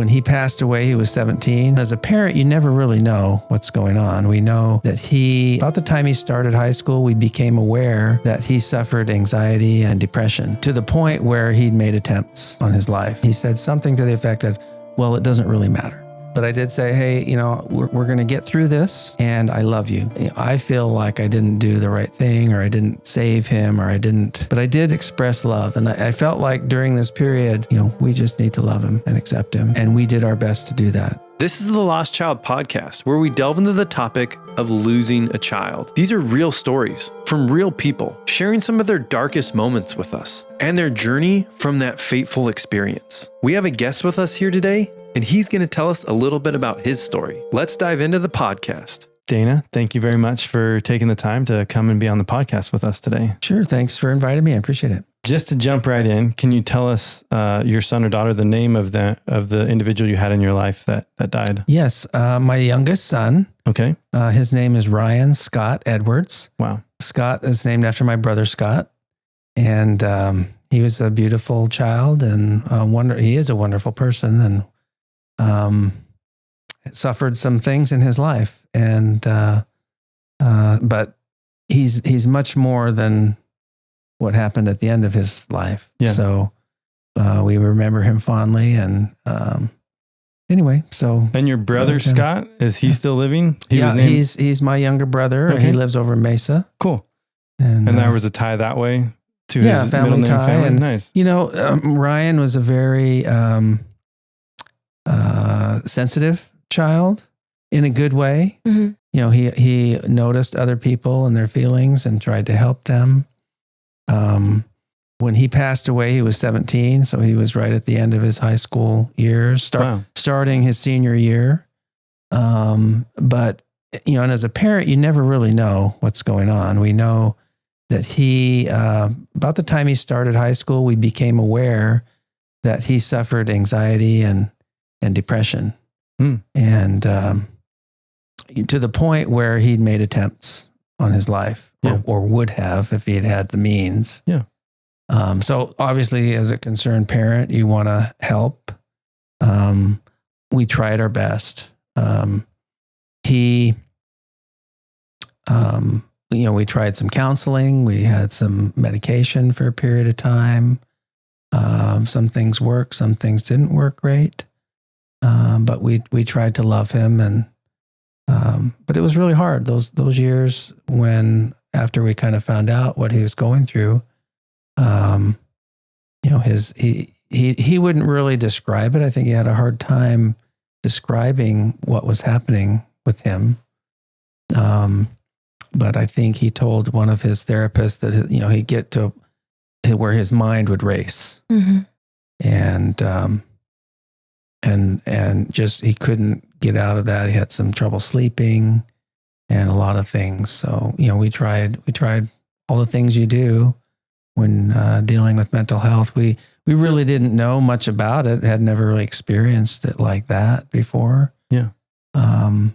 When he passed away, he was 17. As a parent, you never really know what's going on. We know that about the time he started high school, we became aware that he suffered anxiety and depression to the point where he'd made attempts on his life. He said something to the effect of, well, it doesn't really matter. But I did say, hey, we're going to get through this and I love you. I feel like I didn't do the right thing or I didn't save him but I did express love. And I felt like during this period, we just need to love him and accept him. And we did our best to do that. This is the Lost Child Podcast, where we delve into the topic of losing a child. These are real stories from real people sharing some of their darkest moments with us and their journey from that fateful experience. We have a guest with us here today, and he's going to tell us a little bit about his story. Let's dive into the podcast. Dana, thank you very much for taking the time to come and be on the podcast with us today. Sure. Thanks for inviting me. I appreciate it. Just to jump right in, can you tell us your son or daughter, the name of the individual you had in your life that died? Yes. My youngest son. Okay. His name is Ryan Scott Edwards. Wow. Scott is named after my brother Scott. And he was a beautiful child and he is a wonderful person and suffered some things in his life. And but he's much more than what happened at the end of his life. Yeah. So we remember him fondly. And anyway, so. And your brother, Scott, is he still living? He's my younger brother. Okay. He lives over in Mesa. Cool. And there was a tie that way to his family middle name tie. family? And, nice. Ryan was a very sensitive child in a good way. Mm-hmm. He noticed other people and their feelings and tried to help them. When he passed away, he was 17. So he was right at the end of his high school years, starting his senior year. But, and as a parent, you never really know what's going on. We know that about the time he started high school, we became aware that he suffered anxiety and depression. And to the point where he'd made attempts on his life or would have if he had had the means. Yeah. So obviously, as a concerned parent, you want to help. We tried our best. We tried some counseling. We had some medication for a period of time. Some things worked, some things didn't work great. But we tried to love him, and but it was really hard those years when after we kind of found out what he was going through. He wouldn't really describe it. I think he had a hard time describing what was happening with him. But I think he told one of his therapists that he'd get to where his mind would race, and just he couldn't get out of that. He had some trouble sleeping and a lot of things. So we tried all the things you do when dealing with mental health. We really didn't know much about it. Had never really experienced it like that before. Yeah. And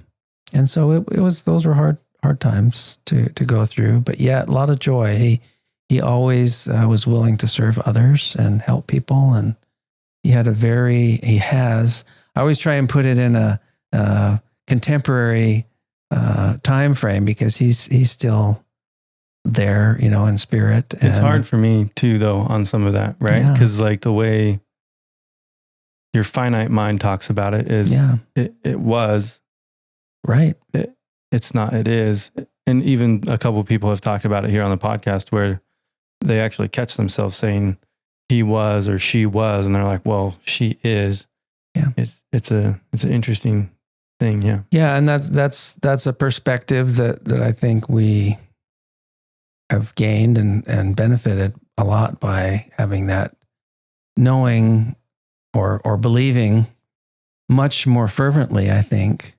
so those were hard times to go through, but yet a lot of joy. He always was willing to serve others and help people. And he has, I always try and put it in a contemporary time frame because he's still there, in spirit. It's hard for me too, though, on some of that, right? Because like the way your finite mind talks about it is, it was. Right. It's not, it is. And even a couple of people have talked about it here on the podcast where they actually catch themselves saying he was or she was, and they're like, well, she is. Yeah. It's an interesting thing. Yeah. Yeah. And that's a perspective that I think we have gained and benefited a lot by having that, knowing or believing much more fervently, I think,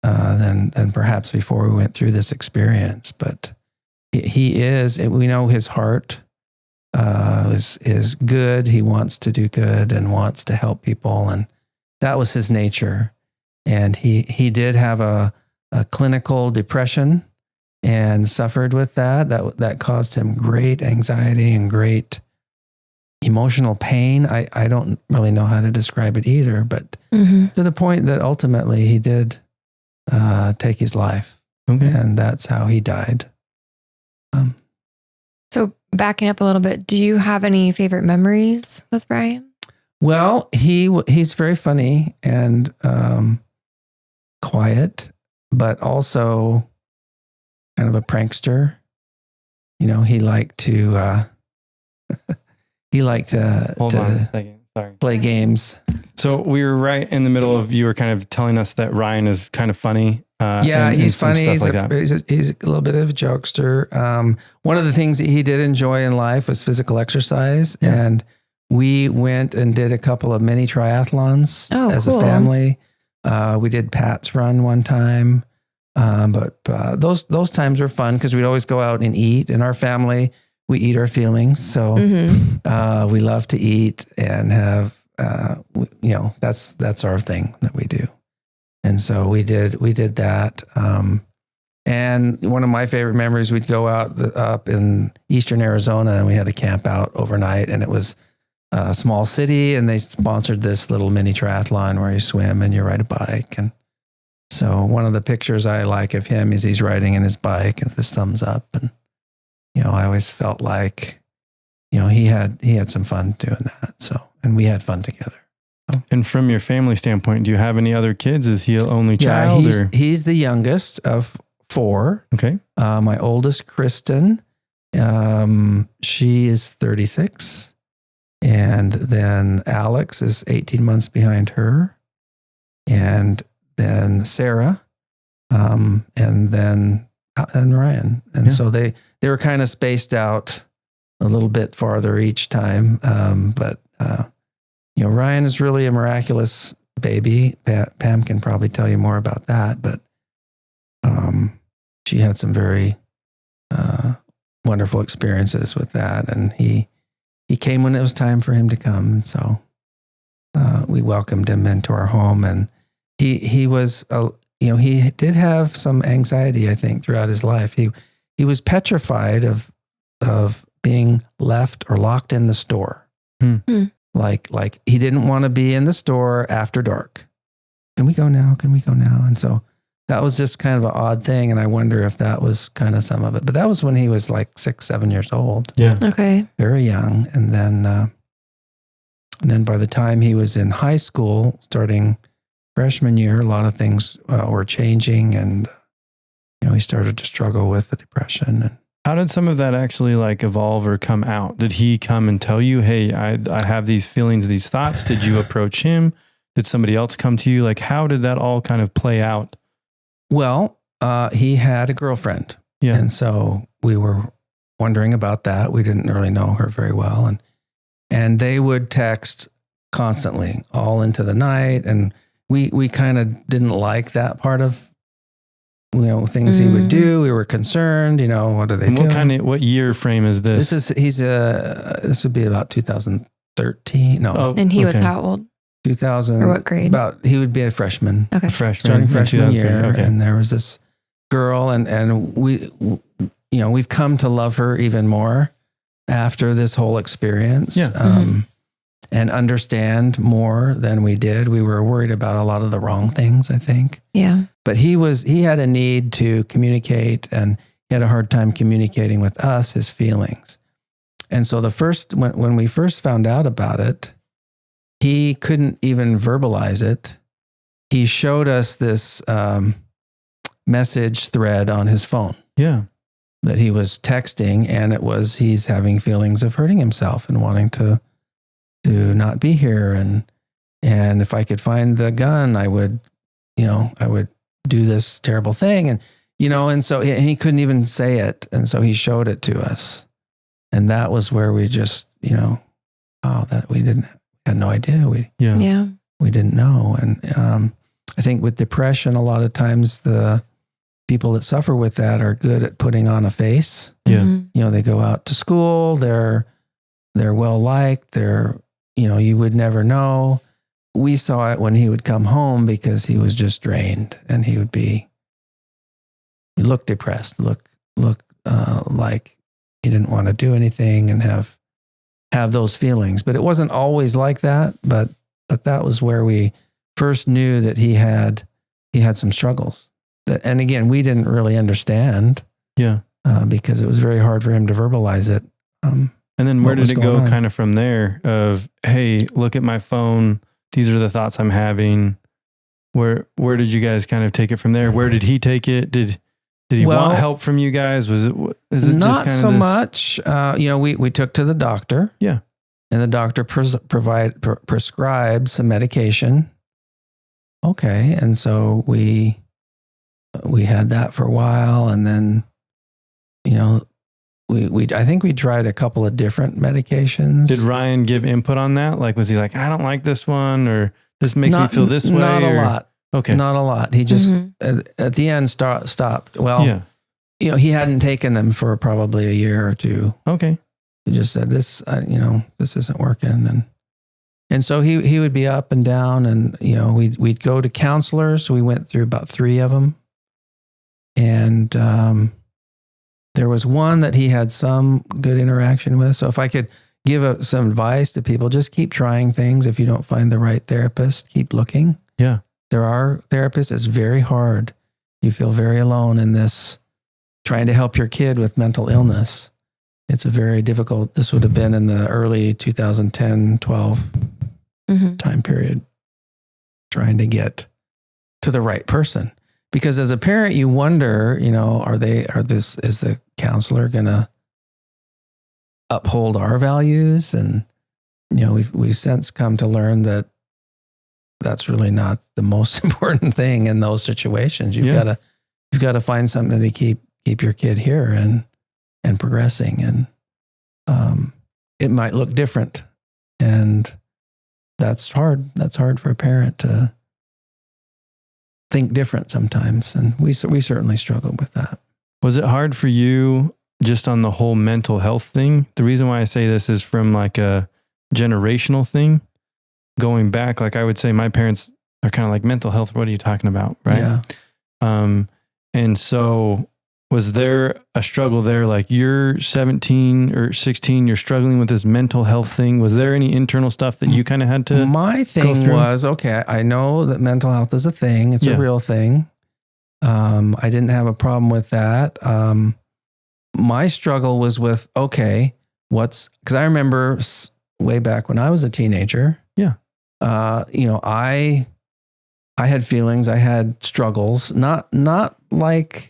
than perhaps before we went through this experience. But he is, we know his heart is good. He wants to do good and wants to help people. And that was his nature. And he did have a clinical depression and suffered with that caused him great anxiety and great emotional pain. I don't really know how to describe it either, but Mm-hmm. to the point that ultimately he did take his life. Okay. And that's how he died. So backing up a little bit, do you have any favorite memories with Brian? Well, he's very funny and quiet, but also kind of a prankster. You know, he liked to Hold on a second. Sorry. play games. So we were right in the middle of, you were kind of telling us that Ryan is kind of funny. He's some funny. stuff like that. He's a little bit of a jokester. One of the things that he did enjoy in life was physical exercise. Yeah. And we went and did a couple of mini triathlons as cool. a family. We did Pat's Run one time. But those times were fun because we'd always go out and eat. In our family, we eat our feelings. So we love to eat and have, that's our thing that we do. And so we did that. And one of my favorite memories, we'd go out up in Eastern Arizona and we had to camp out overnight, and it was a small city, and they sponsored this little mini triathlon where you swim and you ride a bike. And so one of the pictures I like of him is he's riding in his bike and with his thumbs up. And, I always felt like, he had some fun doing that. So, and we had fun together. And from your family standpoint, do you have any other kids? Is he an only child? He's the youngest of 4. Okay. My oldest, Kristen, she is 36. And then Alex is 18 months behind her. And then Sarah, and Ryan. And so they were kind of spaced out a little bit farther each time. But Ryan is really a miraculous baby. Pam can probably tell you more about that, but she had some very wonderful experiences with that. And he came when it was time for him to come. And so we welcomed him into our home. And he was, he did have some anxiety, I think, throughout his life. He was petrified of being left or locked in the store. Like he didn't want to be in the store after dark. Can we go now? Can we go now? And so that was just kind of an odd thing. And I wonder if that was kind of some of it. But that was when he was like 6, 7 years old. Yeah. Okay. Very young. And then by the time he was in high school, starting freshman year, a lot of things were changing. And, he started to struggle with the depression. And how did some of that actually evolve or come out? Did he come and tell you, hey, I have these feelings, these thoughts? Did you approach him? Did somebody else come to you? How did that all kind of play out? Well, he had a girlfriend. Yeah. And so we were wondering about that. We didn't really know her very well. And they would text constantly all into the night. And we kind of didn't like that part of things he would do. We were concerned, what are they doing? What year frame is this? This would be about 2013. No. Oh, And he was how old? 2000. Or what grade? He would be a freshman. Okay. Starting freshman year. Okay. And there was this girl and we've come to love her even more after this whole experience. Yeah. And understand more than we did. We were worried about a lot of the wrong things, I think. Yeah. But he had a need to communicate, and he had a hard time communicating with us his feelings. And so when we first found out about it, he couldn't even verbalize it. He showed us this message thread on his phone. Yeah. That he was texting, and he's having feelings of hurting himself and wanting to not be here. And if I could find the gun, I would do this terrible thing. And so he couldn't even say it. And so he showed it to us. And that was where we just, that we had no idea. We didn't know. And I think with depression, a lot of times the people that suffer with that are good at putting on a face. Yeah. They go out to school, they're well liked, you would never know. We saw it when he would come home because he was just drained, and he looked depressed, look like he didn't want to do anything and have have those feelings. But it wasn't always like that. But that was where we first knew that he had some struggles. And again, we didn't really understand. Yeah. Because it was very hard for him to verbalize it. And then where did it go kind of from there of, hey, look at my phone. These are the thoughts I'm having. Where did you guys kind of take it from there? Where did he take it? Did he want help from you guys? Is it not just kind so of much? We took to the doctor. Yeah. And the doctor prescribed some medication. Okay. And so we had that for a while. And then, I think we tried a couple of different medications. Did Ryan give input on that? Like, was he like, I don't like this one, or this makes me feel this way? Not a lot. Okay. Not a lot. He just, at the end, stopped. Well, he hadn't taken them for probably a year or two. Okay. He just said, this isn't working. And so he would be up and down, and, we'd go to counselors. We went through about 3 of them. And there was one that he had some good interaction with. So if I could give some advice to people, just keep trying things. If you don't find the right therapist, keep looking. Yeah. There are therapists. It's very hard. You feel very alone in this, trying to help your kid with mental illness. It's a very difficult, this would have been in the early 2010, 12 time period, trying to get to the right person. Because as a parent, you wonder, is the counselor going to uphold our values? And, we've since come to learn that that's really not the most important thing in those situations. You've got to find something to keep your kid here and progressing. And it might look different, and that's hard. That's hard for a parent to think different sometimes. And we certainly struggled with that. Was it hard for you just on the whole mental health thing? The reason why I say this is from like a generational thing. Going back, like I would say my parents are kind of like, mental health, what are you talking about? Right. Yeah. And so was there a struggle there? Like, you're 17 or 16, you're struggling with this mental health thing. Was there any internal stuff that you kind of had to My thing was, okay, I know that mental health is a thing. It's a real thing. I didn't have a problem with that. My struggle was with, okay, because I remember way back when I was a teenager. Yeah. I had feelings, I had struggles, not like,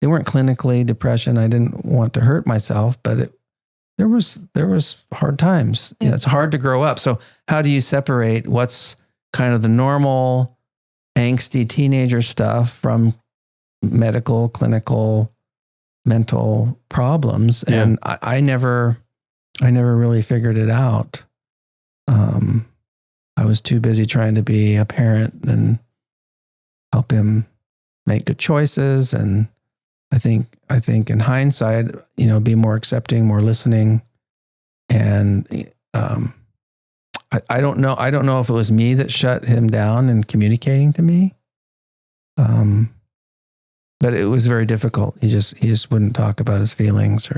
they weren't clinically depression. I didn't want to hurt myself, but there was hard times. It's hard to grow up. So how do you separate what's kind of the normal angsty teenager stuff from medical, clinical, mental problems? Yeah. And I never really figured it out. I was too busy trying to be a parent and help him make good choices. And I think in hindsight, be more accepting, more listening. And I don't know. I don't know if it was me that shut him down in communicating to me. But it was very difficult. He just wouldn't talk about his feelings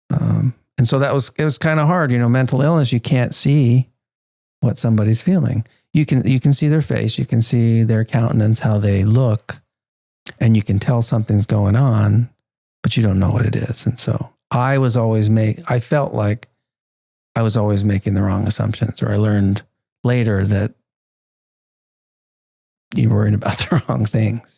and so it was kind of hard, mental illness. You can't see what somebody's feeling. You can see their face, you can see their countenance, how they look, and you can tell something's going on, but you don't know what it is. And so I felt like I was always making the wrong assumptions, or I learned later that you're worried about the wrong things,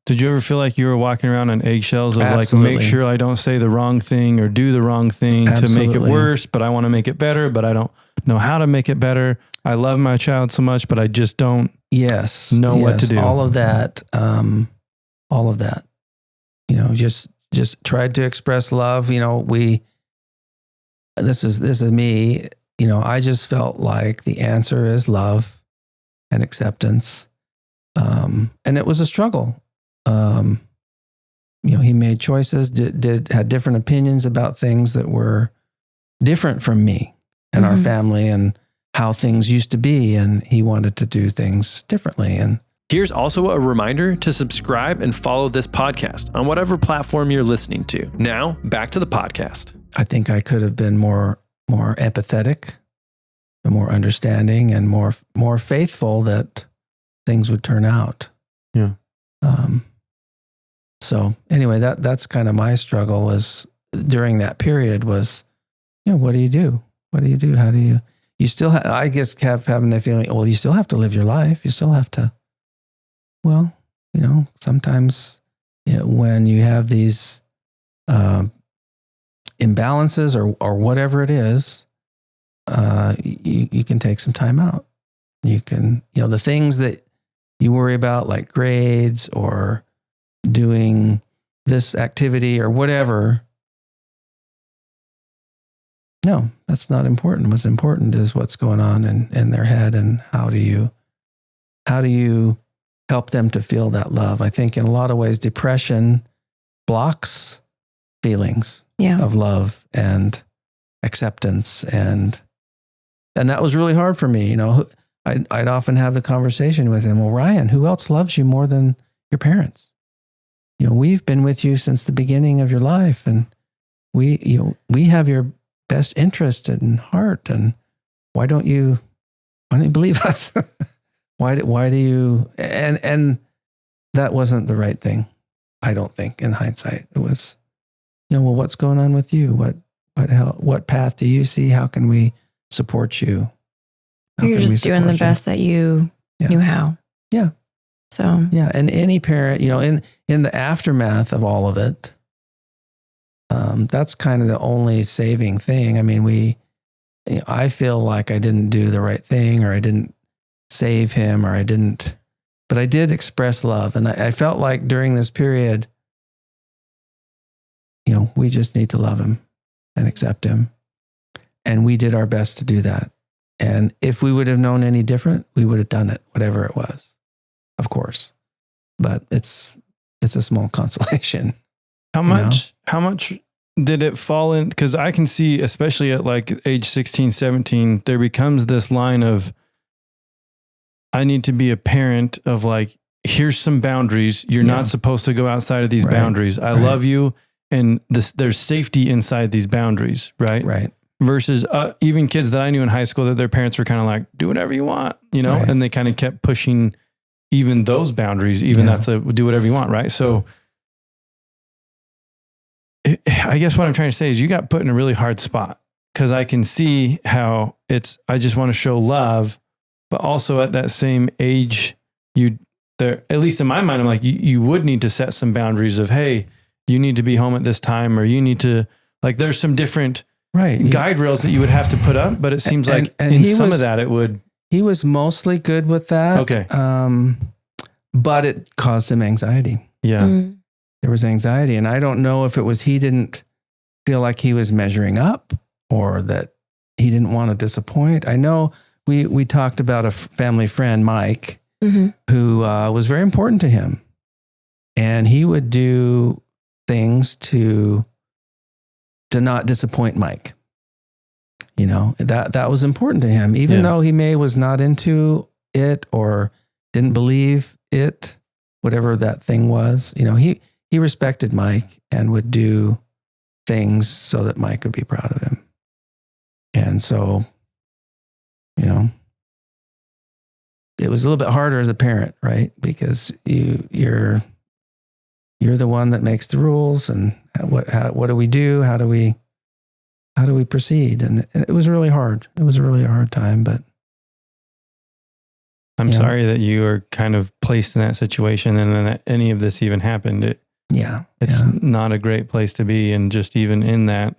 Did you ever feel like you were walking around on eggshells of Absolutely. Like, make sure I don't say the wrong thing or do the wrong thing to make it worse, but I want to make it better, but I don't know how to make it better. I love my child so much, but I just don't know what to do. All of that. Just tried to express love. This is me. I just felt like the answer is love and acceptance. And it was a struggle. He made choices, had different opinions about things that were different from me and our family and how things used to be. And he wanted to do things differently. And here's also a reminder to subscribe and follow this podcast on whatever platform you're listening to. Now, back to the podcast. I think I could have been more more empathetic, and more understanding, and more faithful that things would turn out. Yeah. So anyway, that's kind of my struggle is during that period was, what do you do? What do you do? How do you still I guess having the feeling, well, you still have to live your life. You still have to, well, sometimes when you have these imbalances or whatever it is, you can take some time out. You can, the things that you worry about, like grades or doing this activity or whatever. No, that's not important. What's important is what's going on in their head, and how do you help them to feel that love. I think in a lot of ways, depression blocks feelings of love and acceptance. And that was really hard for me. I'd often have the conversation with him. Well, Ryan, who else loves you more than your parents? We've been with you since the beginning of your life, and we have your best interest in heart. And why don't you believe us? Why do you, and that wasn't the right thing. I don't think in hindsight, it was, well, what's going on with you? What path do you see? How can we support you? You're just doing the best that you knew how. Yeah. So, yeah. And any parent, in the aftermath of all of it, that's kind of the only saving thing. I mean, I feel like I didn't do the right thing, or I didn't save him, but I did express love. And I felt like during this period, we just need to love him and accept him. And we did our best to do that. And if we would have known any different, we would have done it, whatever it was, of course. But it's a small consolation. How much did it fall in? Because I can see, especially at like age 16, 17, there becomes this line of, I need to be a parent of like, here's some boundaries. You're not supposed to go outside of these boundaries. I love you. And there's safety inside these boundaries, right? Right. Versus even kids that I knew in high school that their parents were kind of like, do whatever you want, Right. and they kind of kept pushing even those boundaries, even that's do whatever you want, right? So I guess what I'm trying to say is you got put in a really hard spot, because I can see how I just want to show love, but also at that same age, at least in my mind, I'm like, you would need to set some boundaries of, hey, you need to be home at this time, or you need to, like, there's some different guide rails that you would have to put up, but it seems like in some of that it would. He was mostly good with that. Okay. But it caused him anxiety. Yeah. Mm. There was anxiety. And I don't know if it was he didn't feel like he was measuring up, or that he didn't want to disappoint. I know we talked about a family friend, Mike, who was very important to him. And he would do things to not disappoint Mike. That was important to him, even though he was not into it or didn't believe it, whatever that thing was. He respected Mike and would do things so that Mike would be proud of him. And so, it was a little bit harder as a parent, right? Because you're the one that makes the rules, and what do we do? How do we proceed? And it was really hard. It was a really hard time, but I'm sorry that you are kind of placed in that situation, and then that any of this even happened. It's not a great place to be. And just even in that,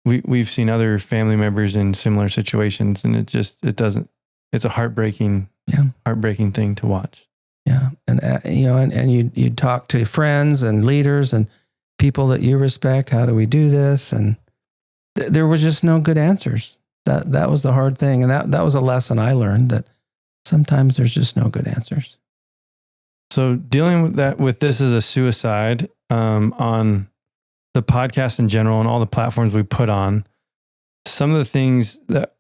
we've seen other family members in similar situations, and it's a heartbreaking thing to watch. Yeah. And you talk to friends and leaders and people that you respect. How do we do this? And there was just no good answers. That was the hard thing. And that was a lesson I learned, that sometimes there's just no good answers. So dealing with this as a suicide, on the podcast in general and all the platforms we put on, some of the things that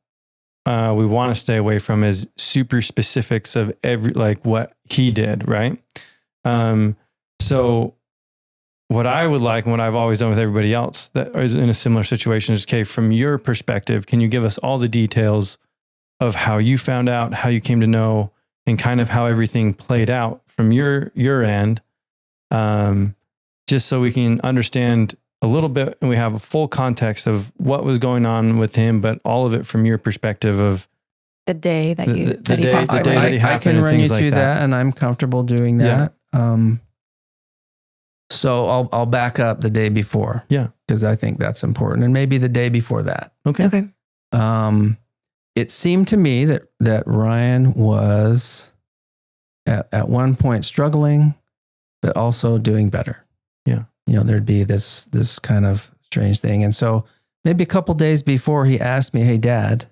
we want to stay away from is super specifics of what he did, right? So what I would like and what I've always done with everybody else that is in a similar situation is, okay, from your perspective, can you give us all the details of how you found out, how you came to know, and kind of how everything played out from your end, just so we can understand a little bit and we have a full context of what was going on with him, but all of it from your perspective of the day that he the day that he happened. I can and run you things like through that, and I'm comfortable doing that. So I'll back up the day before. Yeah. Because I think that's important. And maybe the day before that. Okay. It seemed to me that Ryan was at one point struggling, but also doing better. Yeah. There'd be this kind of strange thing. And so maybe a couple days before, he asked me, "Hey, Dad,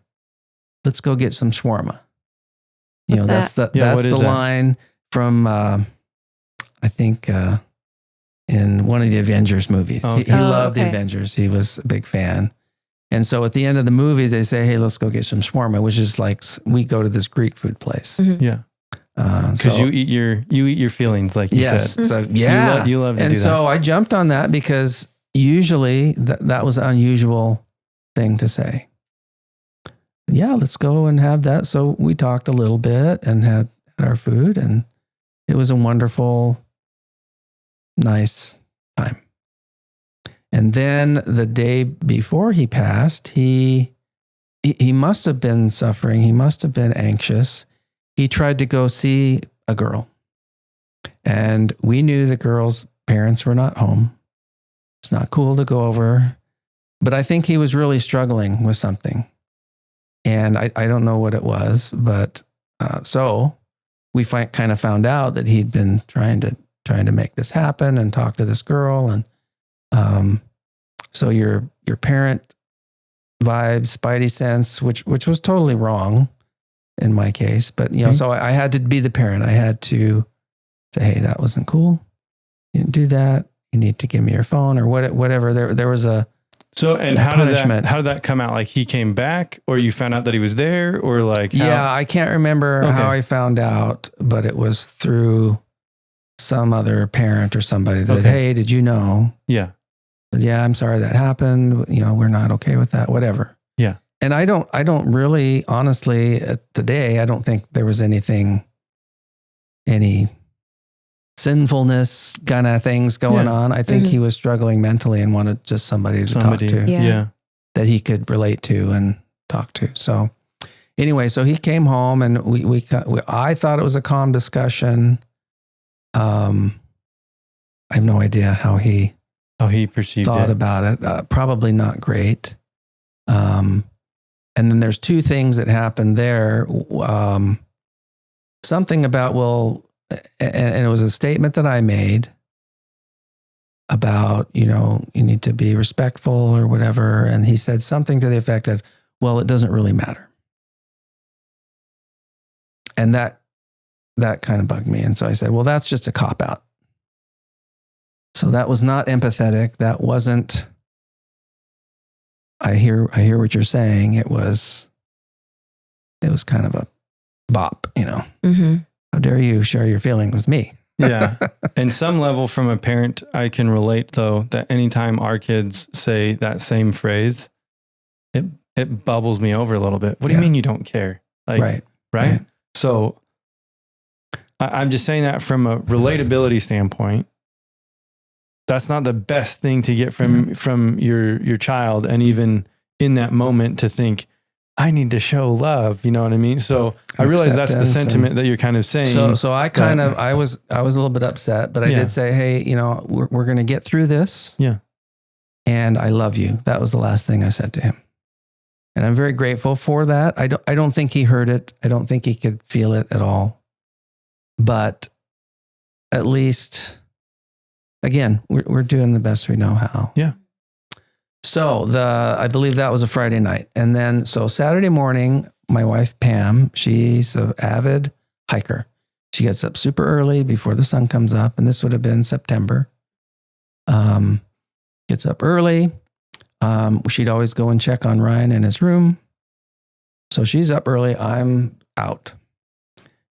let's go get some shawarma." That's the line from, I think, in one of the Avengers movies. Okay. He loved the Avengers. He was a big fan. And so at the end of the movies, they say, "Hey, let's go get some shawarma," which is like, we go to this Greek food place. Mm-hmm. Yeah. Because you eat your feelings, like you said. So yeah. You love to do that. And so I jumped on that because usually that was an unusual thing to say. Yeah, let's go and have that. So we talked a little bit and had our food, and it was a wonderful, nice time. And then the day before he passed, he must have been suffering. He must have been anxious. He tried to go see a girl, and we knew the girl's parents were not home. It's not cool to go over, but I think he was really struggling with something. And I don't know what it was, but so we kind of found out that he'd been trying to make this happen and talk to this girl. And so your parent vibes, spidey sense, which was totally wrong in my case, but so I had to be the parent. I had to say, "Hey, that wasn't cool. You didn't do that. You need to give me your phone," or whatever. There was a how did that come out? Like, he came back, or you found out that he was there, or like how? Yeah, I can't remember how I found out, but it was through some other parent or somebody that, "Hey, did you know?" Yeah. "Yeah, I'm sorry that happened. We're not okay with that," whatever. Yeah. And I don't really, honestly, today, I don't think there was any sinfulness kind of things going on. I think he was struggling mentally and wanted just somebody to talk to. Yeah. That he could relate to and talk to. So anyway, so he came home, and I thought it was a calm discussion. I have no idea how he perceived thought about it. Probably not great. And then there's two things that happened there. Something about, and it was a statement that I made about, you need to be respectful or whatever. And he said something to the effect of, "Well, it doesn't really matter." And that kind of bugged me. And so I said, "Well, that's just a cop-out." So that was not empathetic. That wasn't, I hear what you're saying. It was kind of a bop, Mm-hmm. How dare you share your feelings with me? Yeah. And some level from a parent, I can relate, though, that anytime our kids say that same phrase, it bubbles me over a little bit. What do you mean you don't care? Like, right? So I'm just saying that from a relatability standpoint. That's not the best thing to get from your child. And even in that moment to think, I need to show love. You know what I mean? So I realize that's the sentiment that you're kind of saying. So I was a little bit upset, but I did say, "Hey, we're going to get through this. Yeah. And I love you." That was the last thing I said to him. And I'm very grateful for that. I don't think he heard it. I don't think he could feel it at all. But at least, again, we're doing the best we know how. Yeah. So I believe that was a Friday night. And then, so Saturday morning, my wife, Pam, she's an avid hiker. She gets up super early before the sun comes up. And this would have been September. Gets up early. She'd always go and check on Ryan in his room. So she's up early. I'm out.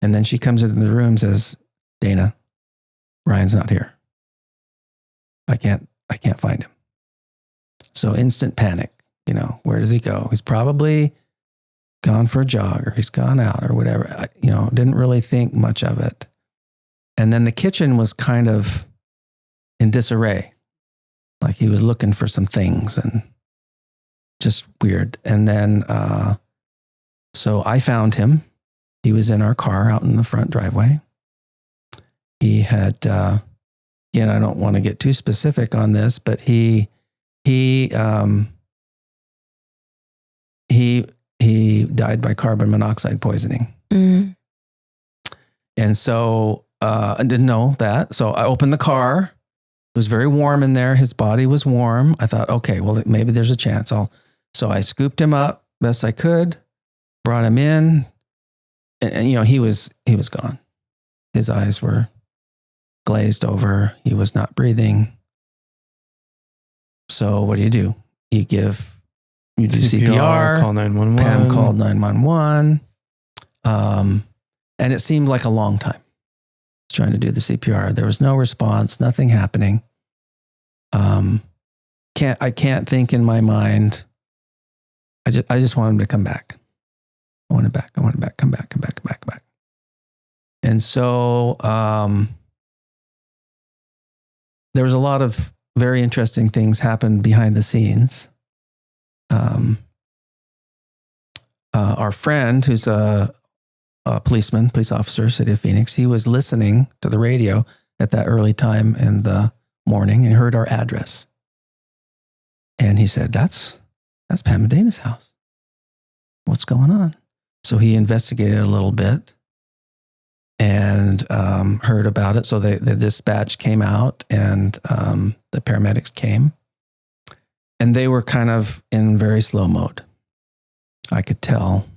And then she comes into the room and says, "Dana, Ryan's not here." I can't find him. So instant panic, where does he go? He's probably gone for a jog or he's gone out or whatever. Didn't really think much of it. And then the kitchen was kind of in disarray. Like he was looking for some things and just weird. And then, so I found him. He was in our car out in the front driveway. He had, again, I don't want to get too specific on this, but he died by carbon monoxide poisoning. Mm. And so I didn't know that. So I opened the car. It was very warm in there. His body was warm. I thought, okay, well, maybe there's a chance. So I scooped him up best I could, brought him in, and he was gone. His eyes were glazed over. He was not breathing. So what do? You do CPR, call 911. Pam called 911. And it seemed like a long time. I was trying to do the CPR. There was no response, nothing happening. I can't think in my mind. I just want him to come back. I want him back. Come back. And so there was a lot of very interesting things happened behind the scenes. Our friend, who's a police officer, City of Phoenix, he was listening to the radio at that early time in the morning and heard our address. And he said, that's Pam and Dana's house. What's going on? So he investigated a little bit and heard about it. So the dispatch came out and the paramedics came. And they were kind of in very slow mode. I could tell.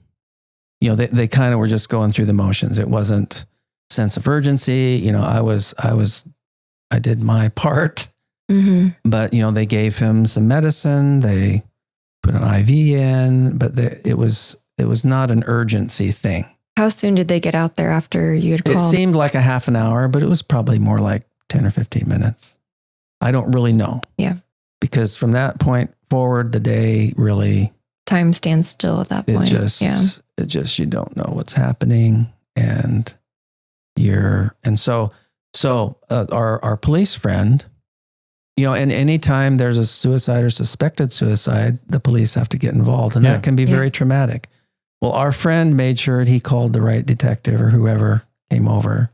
They kind of were just going through the motions. It wasn't sense of urgency. I did my part. Mm-hmm. But, they gave him some medicine. They put an IV in, but it was not an urgency thing. How soon did they get out there after you had called? It seemed like a half an hour, but it was probably more like 10 or 15 minutes. I don't really know. Yeah. Because from that point forward, the day really... Time stands still at that point. It just, you don't know what's happening. And our police friend, and anytime there's a suicide or suspected suicide, the police have to get involved. And that can be very traumatic. Well, our friend made sure he called the right detective or whoever came over.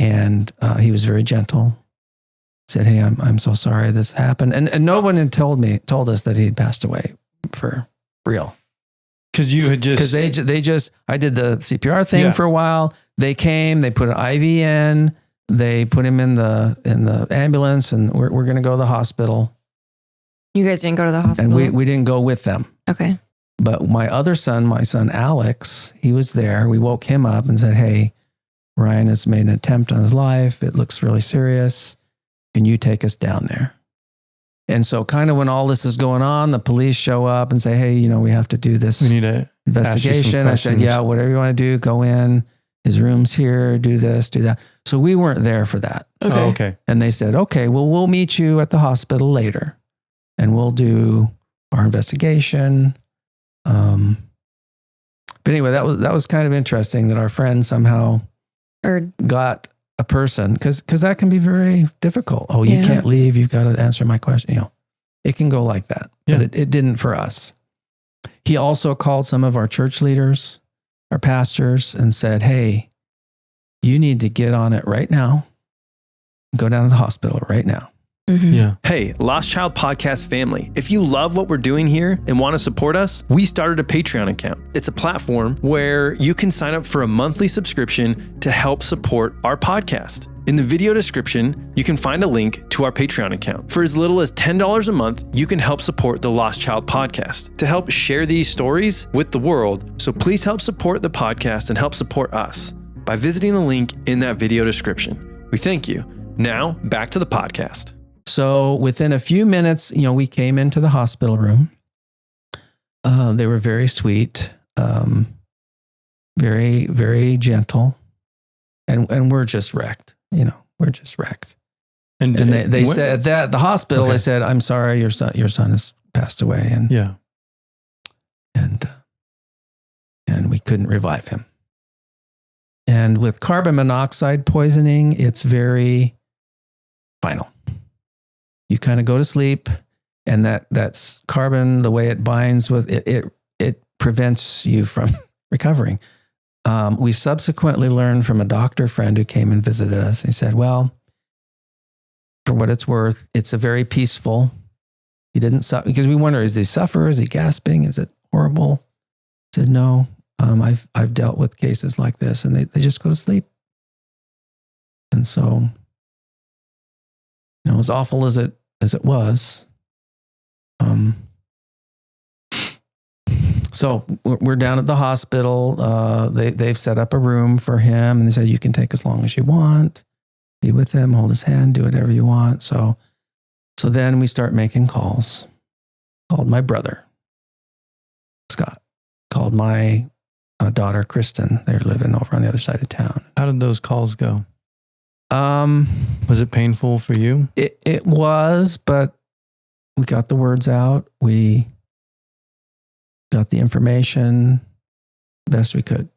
And he was very gentle. Said, "Hey, I'm so sorry this happened." And no one had told us that he had passed away for real. Because you had just... Because I did the CPR thing for a while. They came, they put an IV in, they put him in the ambulance, and we're going to go to the hospital. You guys didn't go to the hospital? And we didn't go with them. Okay. But my son Alex, he was there. We woke him up and said, "Hey, Ryan has made an attempt on his life. It looks really serious. Can you take us down there?" And so kind of when all this is going on, the police show up and say, "Hey, we have to do this investigation." I said, "Yeah, whatever you want to do, go in. His room's here, do this, do that." So we weren't there for that. Okay. Oh, okay. And they said, "Okay, well, we'll meet you at the hospital later and we'll do our investigation." But anyway, that was kind of interesting that our friend somehow got a person, because that can be very difficult. Oh, you can't leave. You've got to answer my question. It can go like that. Yeah. But it didn't for us. He also called some of our church leaders, our pastors, and said, "Hey, you need to get on it right now. Go down to the hospital right now." Mm-hmm. Yeah. Hey, Lost Child Podcast family, if you love what we're doing here and want to support us, we started a Patreon account. It's a platform where you can sign up for a monthly subscription to help support our podcast. In the video description, you can find a link to our Patreon account. For as little as $10 a month, you can help support the Lost Child Podcast to help share these stories with the world. So please help support the podcast and help support us by visiting the link in that video description. We thank you. Now, back to the podcast. So within a few minutes, we came into the hospital room. They were very sweet, very, very gentle. And we're just wrecked. We're just wrecked. And they said that at the hospital, Okay. they said, "I'm sorry, your son has passed away," and we couldn't revive him. And with carbon monoxide poisoning, it's very final. You kind of go to sleep, and that's carbon, the way it binds with it prevents you from recovering. We subsequently learned from a doctor friend who came and visited us. He said, well, for what it's worth, it's a very peaceful. He didn't suffer, because we wonder, is he suffer? Is he gasping? Is it horrible? He said, no, I've dealt with cases like this, and they just go to sleep. And so, as awful as it was, so we're down at the hospital. They've set up a room for him, and they said, you can take as long as you want, be with him, hold his hand, do whatever you want. So then we start making calls. Called my brother, Scott. Called my daughter, Kristen. They're living over on the other side of town. How did those calls go? Was it painful for you? It was, but we got the words out. We got the information best we could.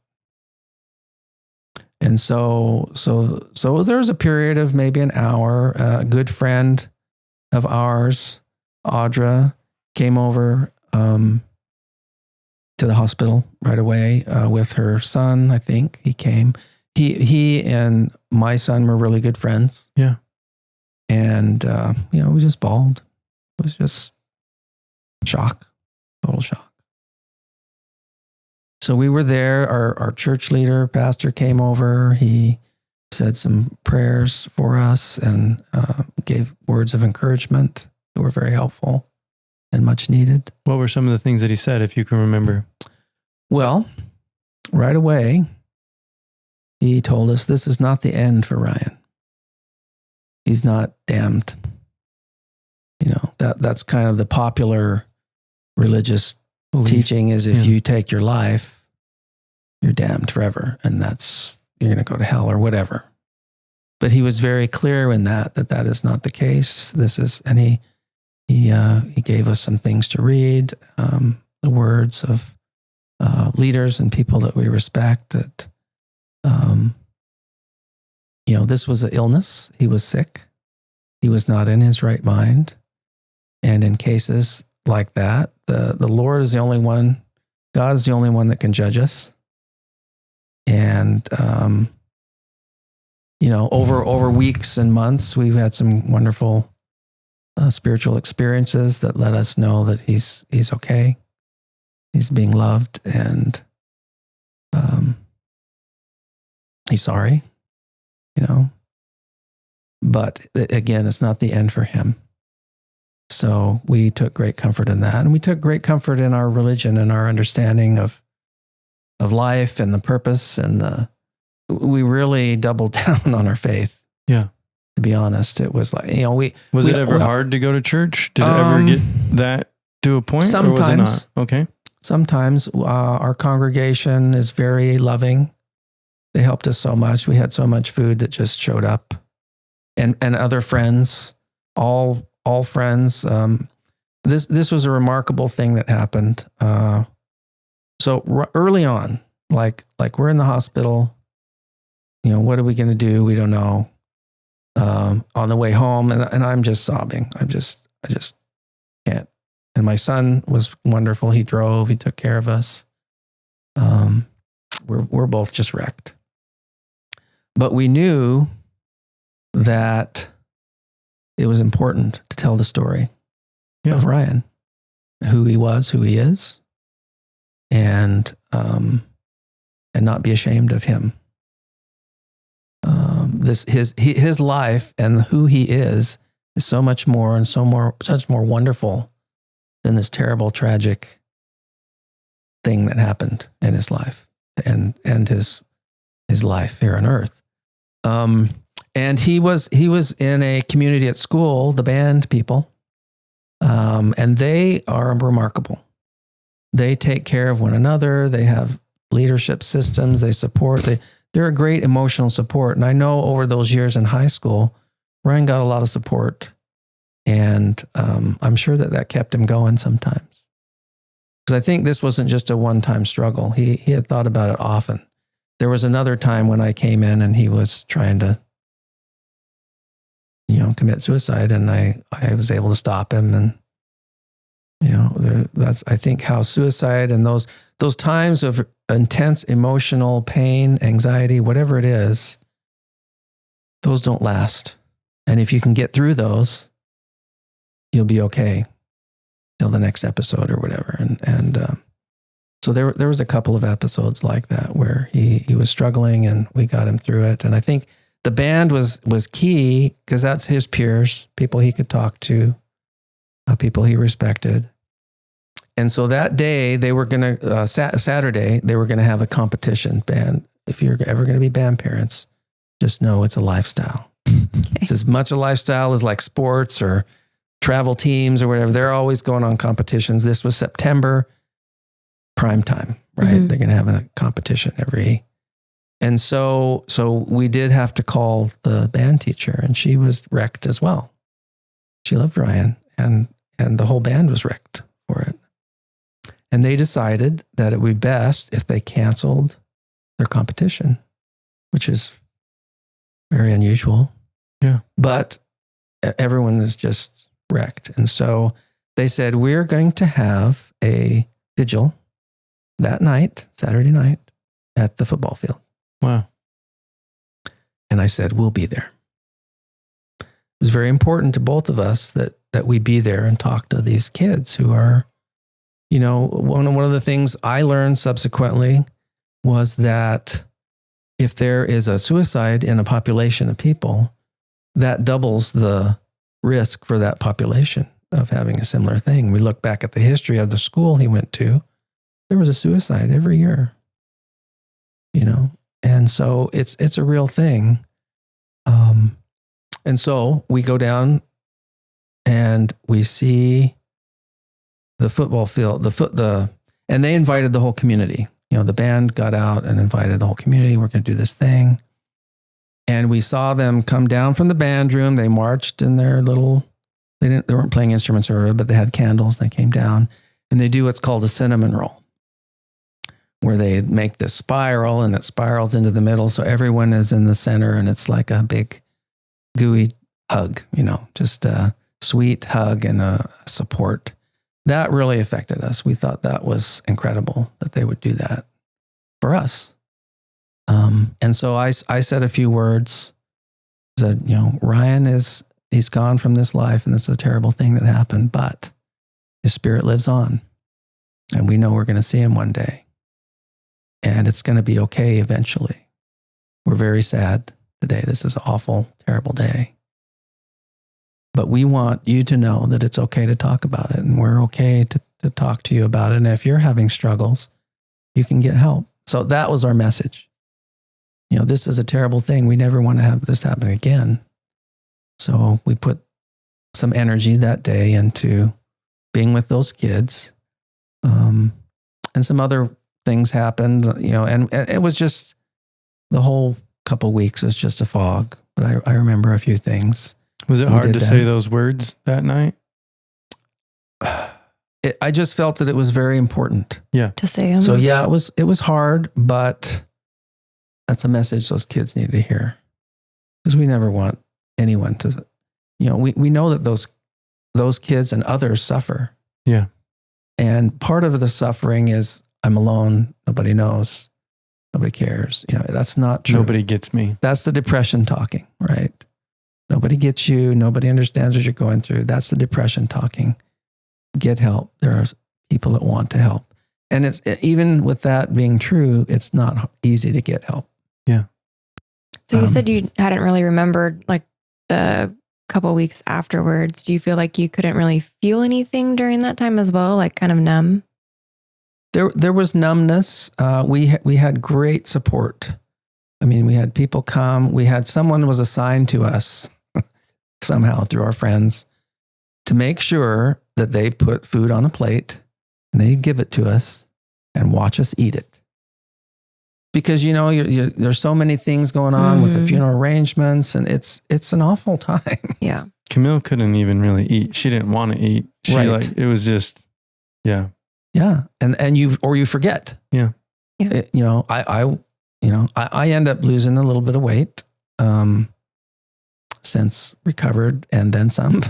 And so there was a period of maybe an hour. A good friend of ours, Audra, came over to the hospital right away with her son. I think he came. He and my son were really good friends. Yeah. And we just bawled. It was just shock, total shock. So we were there. Our church leader, pastor, came over. He said some prayers for us and gave words of encouragement that were very helpful and much needed. What were some of the things that he said, if you can remember? Well, right away, he told us this is not the end for Ryan. He's not damned. That's kind of the popular religious teaching is if you take your life, you're damned forever, and you're going to go to hell or whatever. But he was very clear in that is not the case. And he gave us some things to read, the words of leaders and people that we respect. That this was an illness. He was sick. He was not in his right mind, and in cases like that, the Lord is the only one. God is the only one that can judge us. And over weeks and months, we've had some wonderful spiritual experiences that let us know that he's okay. He's being loved, and he's sorry. But again, it's not the end for him. So we took great comfort in that, and we took great comfort in our religion and our understanding of life and the purpose, and we really doubled down on our faith. Yeah. To be honest, it was like, Was it ever hard to go to church? Did it ever get that to a point? Sometimes. Or was it not? Okay. Sometimes our congregation is very loving. They helped us so much. We had so much food that just showed up, and other friends, all friends. This was a remarkable thing that happened. So early on, like we're in the hospital, what are we going to do? We don't know. On the way home, and I'm just sobbing. I just can't. And my son was wonderful. He drove. He took care of us. We're both just wrecked. But we knew that it was important to tell the story of Ryan, who he was, who he is, and not be ashamed of him. His life and who he is so much more and such more wonderful than this terrible, tragic thing that happened in his life and his life here on earth. And he was in a community at school, the band people, and they are remarkable. They take care of one another. They have leadership systems. They support. They're a great emotional support. And I know over those years in high school, Ryan got a lot of support, and I'm sure that kept him going sometimes. Because I think this wasn't just a one-time struggle. He had thought about it often. There was another time when I came in and he was trying to, commit suicide, and I was able to stop him. And that's, I think, how suicide and those times of intense emotional pain, anxiety, whatever it is, those don't last. And if you can get through those, you'll be okay till the next episode or whatever. And so there was a couple of episodes like that where he was struggling and we got him through it. And I think the band was key because that's his peers, people he could talk to, people he respected. And so that day they were going to, Saturday, they were going to have a competition band. If you're ever going to be band parents, just know it's a lifestyle. Okay. It's as much a lifestyle as like sports or travel teams or whatever. They're always going on competitions. This was September, prime time, right? Mm-hmm. They're going to have a competition and so we did have to call the band teacher, and she was wrecked as well. She loved Ryan, and the whole band was wrecked for it. And they decided that it would be best if they canceled their competition, which is very unusual. Yeah. But everyone is just wrecked. And so they said, we're going to have a vigil that night, Saturday night, at the football field. Wow. And I said, we'll be there. It was very important to both of us that we be there and talk to these kids who are, one of the things I learned subsequently was that if there is a suicide in a population of people, that doubles the risk for that population of having a similar thing. We look back at the history of the school he went to, there was a suicide every year, and so it's a real thing. And so we go down and we see the football field, and they invited the whole community. The band got out and invited the whole community. We're going to do this thing. And we saw them come down from the band room. They marched in their they weren't playing instruments or whatever, but they had candles. They came down and they do what's called a cinnamon roll, where they make this spiral and it spirals into the middle. So everyone is in the center and it's like a big gooey hug, just a sweet hug and a support. That really affected us. We thought that was incredible that they would do that for us. And so I said a few words, said, Ryan he's gone from this life and this is a terrible thing that happened, but his spirit lives on and we know we're going to see him one day. And it's going to be okay eventually. We're very sad today. This is an awful, terrible day. But we want you to know that it's okay to talk about it, and we're okay to talk to you about it. And if you're having struggles, you can get help. So that was our message. This is a terrible thing. We never want to have this happen again. So we put some energy that day into being with those kids. And some other things happened, and it was just the whole couple weeks was just a fog. But I remember a few things. Was it hard to say those words that night? I just felt that it was very important. Yeah. To say them. So yeah, it was hard, but that's a message those kids need to hear. Because we never want anyone to, we know that those kids and others suffer. Yeah. And part of the suffering is I'm alone. Nobody knows. Nobody cares. That's not true. Nobody gets me. That's the depression talking, right? Nobody gets you. Nobody understands what you're going through. That's the depression talking. Get help. There are people that want to help. And it's even with that being true, it's not easy to get help. Yeah. So you said you hadn't really remembered like the couple of weeks afterwards. Do you feel like you couldn't really feel anything during that time as well? Like kind of numb? There was numbness. We had great support. I mean, we had people come. We had someone was assigned to us somehow through our friends to make sure that they put food on a plate and they'd give it to us and watch us eat it. because there's so many things going on with the funeral arrangements, and it's an awful time. Yeah. Camille couldn't even really eat. She didn't want to eat. She Right. it was just, yeah. Yeah. And you forget. Yeah. Yeah. I end up losing a little bit of weight, since recovered and then some,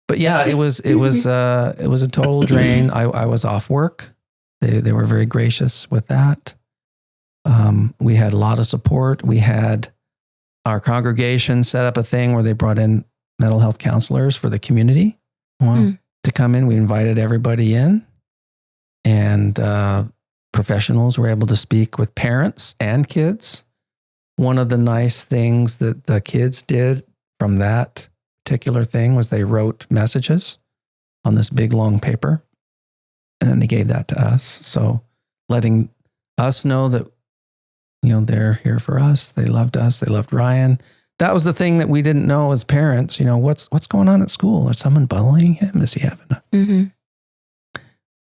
but yeah, it was a total drain. I was off work. They were very gracious with that. We had a lot of support. We had our congregation set up a thing where they brought in mental health counselors for the community to come in. We invited everybody in, and professionals were able to speak with parents and kids. One of the nice things that the kids did from that particular thing was they wrote messages on this big long paper, and then they gave that to us. So letting us know that, they're here for us. They loved us. They loved Ryan. That was the thing that we didn't know as parents. What's going on at school? Is someone bullying him? Is he having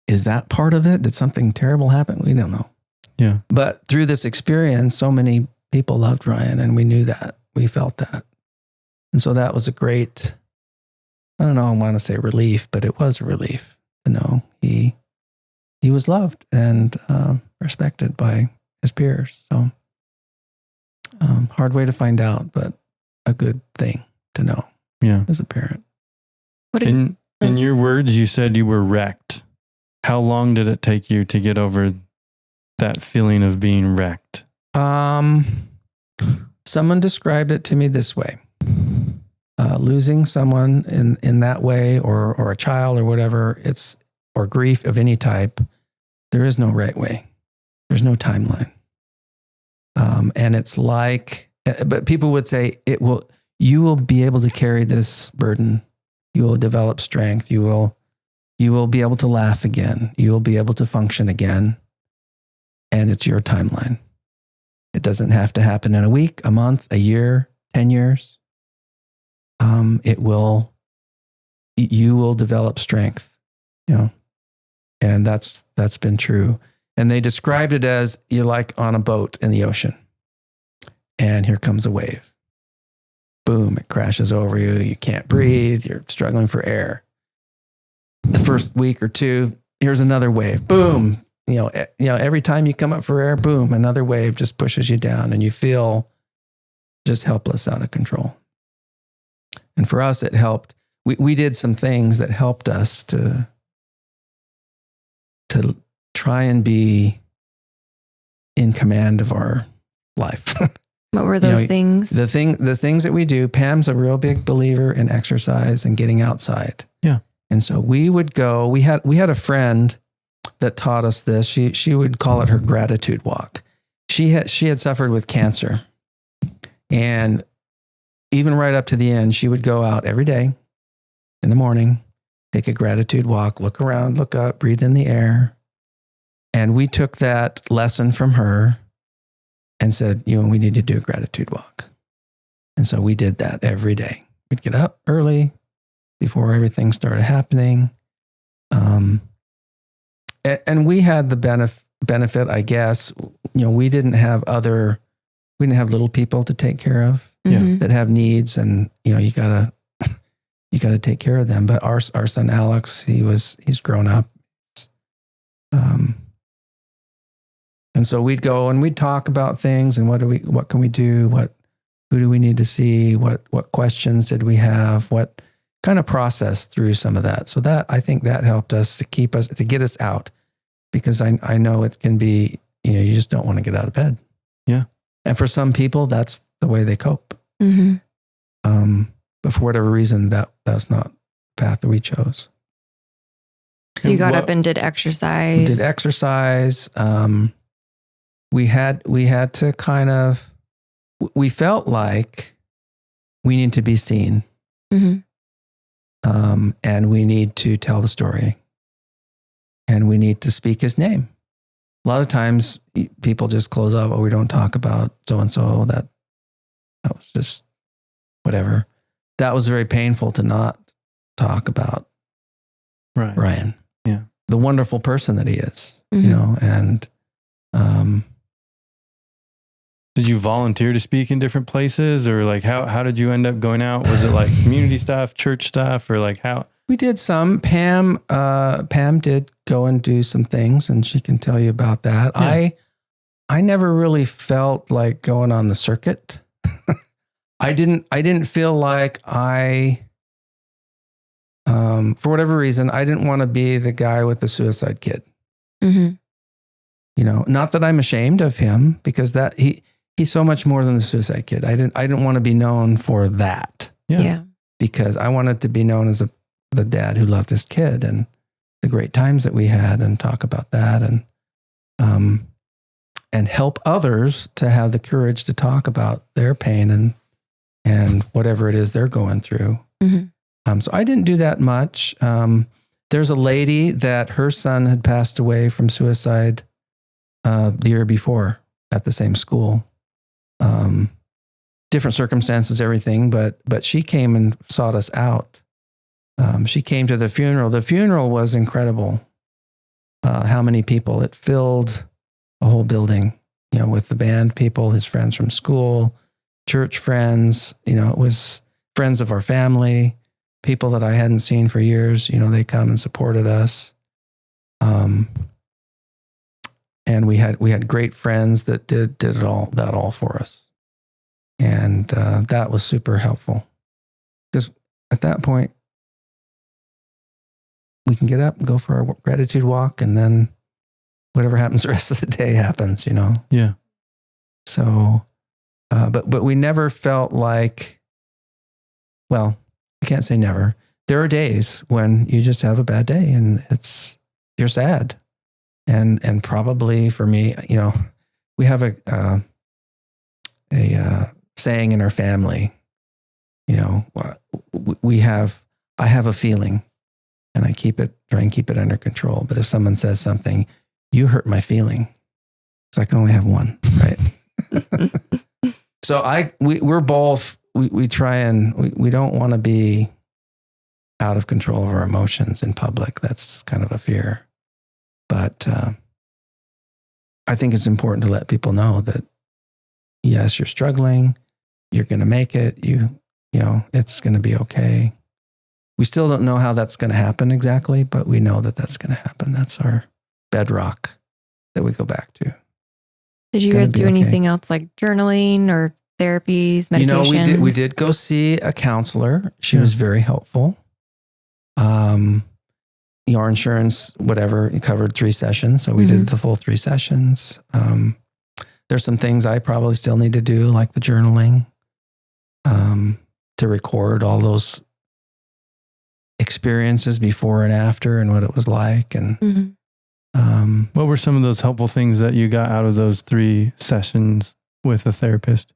is that part of it? Did something terrible happen? We don't know. Yeah. But through this experience, so many people loved Ryan, and we knew that. We felt that. And so that was a great, I don't know, I want to say relief, but it was a relief to know he was loved and respected by his peers. So hard way to find out, but a good thing to know as a parent. In your words, you said you were wrecked. How long did it take you to get over that feeling of being wrecked? Someone described it to me this way. Losing someone in that way, or a child or whatever, or grief of any type, there is no right way. There's no timeline. And it's but people would say you will be able to carry this burden. You will develop strength. You will be able to laugh again. You will be able to function again. And it's your timeline. It doesn't have to happen in a week, a month, a year, 10 years. You will develop strength, and that's been true. And they described it as you're like on a boat in the ocean, and here comes a wave. Boom, it crashes over you. You can't breathe. You're struggling for air. The first week or two, here's another wave. Boom. Every time you come up for air, boom, another wave just pushes you down, and you feel just helpless, out of control. And for us, it helped. We did some things that helped us to try and be in command of our life. What were those things? The things that we do. Pam's a real big believer in exercise and getting outside. Yeah. And so we would go. We had a friend that taught us this. She would call it her gratitude walk. She had suffered with cancer, and even right up to the end, she would go out every day in the morning, take a gratitude walk, look around, look up, breathe in the air. And we took that lesson from her and said, we need to do a gratitude walk. And so we did that every day. We'd get up early before everything started happening. And we had the benefit, I guess, we didn't have little people to take care of that have needs, and you gotta take care of them. But our son Alex, he's grown up, and so we'd go and we'd talk about things and what can we do, who do we need to see, what questions did we have, what kind of process through some of that. So that, I think that helped us to get us out, because I know it can be, you just don't want to get out of bed. Yeah. And for some people, that's the way they cope. Mm-hmm. But for whatever reason, that's not the path that we chose. So you got up and did exercise. We did exercise. We had to we felt like we need to be seen. Mm-hmm. And we need to tell the story, and we need to speak his name. A lot of times people just close up, we don't talk about so-and-so, that was just whatever. That was very painful to not talk about Ryan. Yeah. The wonderful person that he is, mm-hmm. and you volunteer to speak in different places, or like how did you end up going out? Was it like community stuff, church stuff, or like how? We did some. Pam did go and do some things, and she can tell you about that. Yeah. I never really felt like going on the circuit. I didn't feel like for whatever reason, I didn't want to be the guy with the suicide kid. Mm-hmm. You know, not that I'm ashamed of him, because that he's so much more than the suicide kid. I didn't want to be known for that. Yeah. Because I wanted to be known as the dad who loved his kid and the great times that we had, and talk about that, and help others to have the courage to talk about their pain and whatever it is they're going through. Mm-hmm. So I didn't do that much. There's a lady that her son had passed away from suicide the year before at the same school. Different circumstances, everything, but she came and sought us out. She came to the funeral. The funeral was incredible. How many people? It filled a whole building, you know, with the band people, his friends from school, church friends, you know, it was friends of our family, people that I hadn't seen for years, you know, they come and supported us. And we had great friends that did it all for us. And that was super helpful, because at that point, we can get up and go for our gratitude walk, and then whatever happens the rest of the day happens, you know? Yeah. So, but we never felt like, well, I can't say never. There are days when you just have a bad day and you're sad. And probably for me, you know, we have a saying in our family, you know, I have a feeling, and I try and keep it under control. But if someone says something, you hurt my feeling, so I can only have one, right? So we're both, we try and we don't want to be out of control of our emotions in public. That's kind of a fear. But I think it's important to let people know that, yes, you're struggling, you're going to make it, you know, it's going to be okay. We still don't know how that's going to happen exactly, but we know that that's going to happen. That's our bedrock that we go back to. Did you guys do anything else, like journaling or therapies, medications? You know, we did go see a counselor. She was very helpful. Our insurance, whatever, it covered 3 sessions. So we did the full 3 sessions. There's some things I probably still need to do, like the journaling, to record all those experiences before and after and what it was like. And what were some of those helpful things that you got out of those 3 sessions with a therapist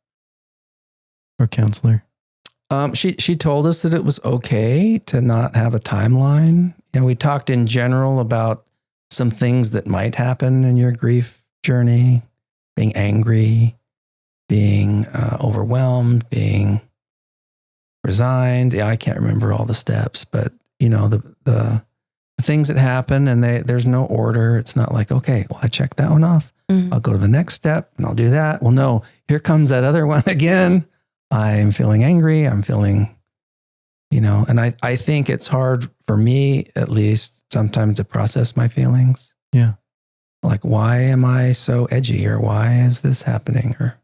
or counselor? She told us that it was okay to not have a timeline. And we talked in general about some things that might happen in your grief journey: being angry, being overwhelmed, being resigned. Yeah, I can't remember all the steps, but you know, the things that happen, and there's no order. It's not like, okay, well, I checked that one off. I'll go to the next step and I'll do that. Well, no, here comes that other one again. I'm feeling angry. I'm feeling, you know, and I think it's hard for me, at least sometimes, to process my feelings. Yeah. Like, why am I so edgy, or why is this happening? Or,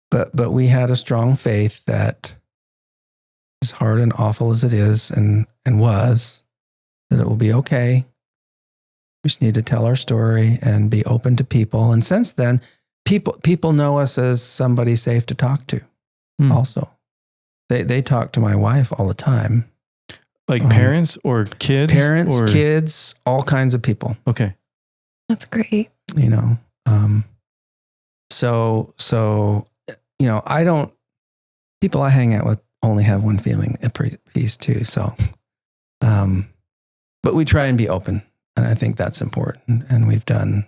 but we had a strong faith that, as hard and awful as it is and was, that it will be okay. We just need to tell our story and be open to people. And since then, people know us as somebody safe to talk to. Also, they talk to my wife all the time. Like parents or kids? Parents, kids, all kinds of people. Okay. That's great. You know, so, you know, people I hang out with only have one feeling at peace too. So, but we try and be open, and I think that's important. And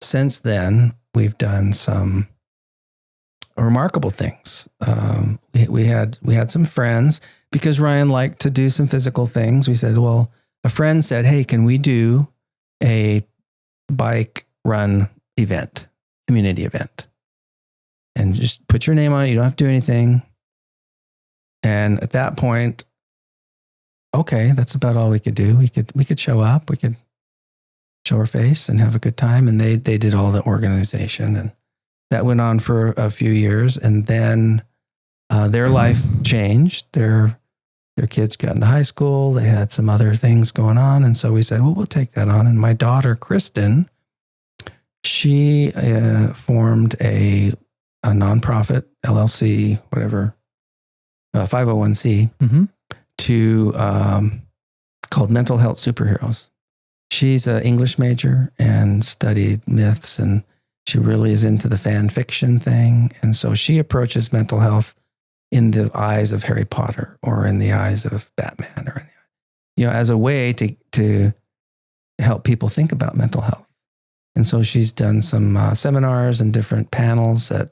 since then, we've done some remarkable things. We had some friends, because Ryan liked to do some physical things. We said, well, a friend said, hey, can we do a bike run event, community event. And just put your name on it. You don't have to do anything. And at that point, okay, that's about all we could do. We could show up, we could show our face and have a good time. And they did all the organization, and that went on for a few years. And then their life changed. Their kids got into high school. They had some other things going on. And so we said, well, we'll take that on. And my daughter, Kristen, she formed a nonprofit, LLC, whatever, 501c, to called Mental Health Superheroes. She's an English major and studied myths, and she really is into the fan fiction thing. And so she approaches mental health in the eyes of Harry Potter or in the eyes of Batman, or as a way to help people think about mental health. And so she's done some seminars and different panels at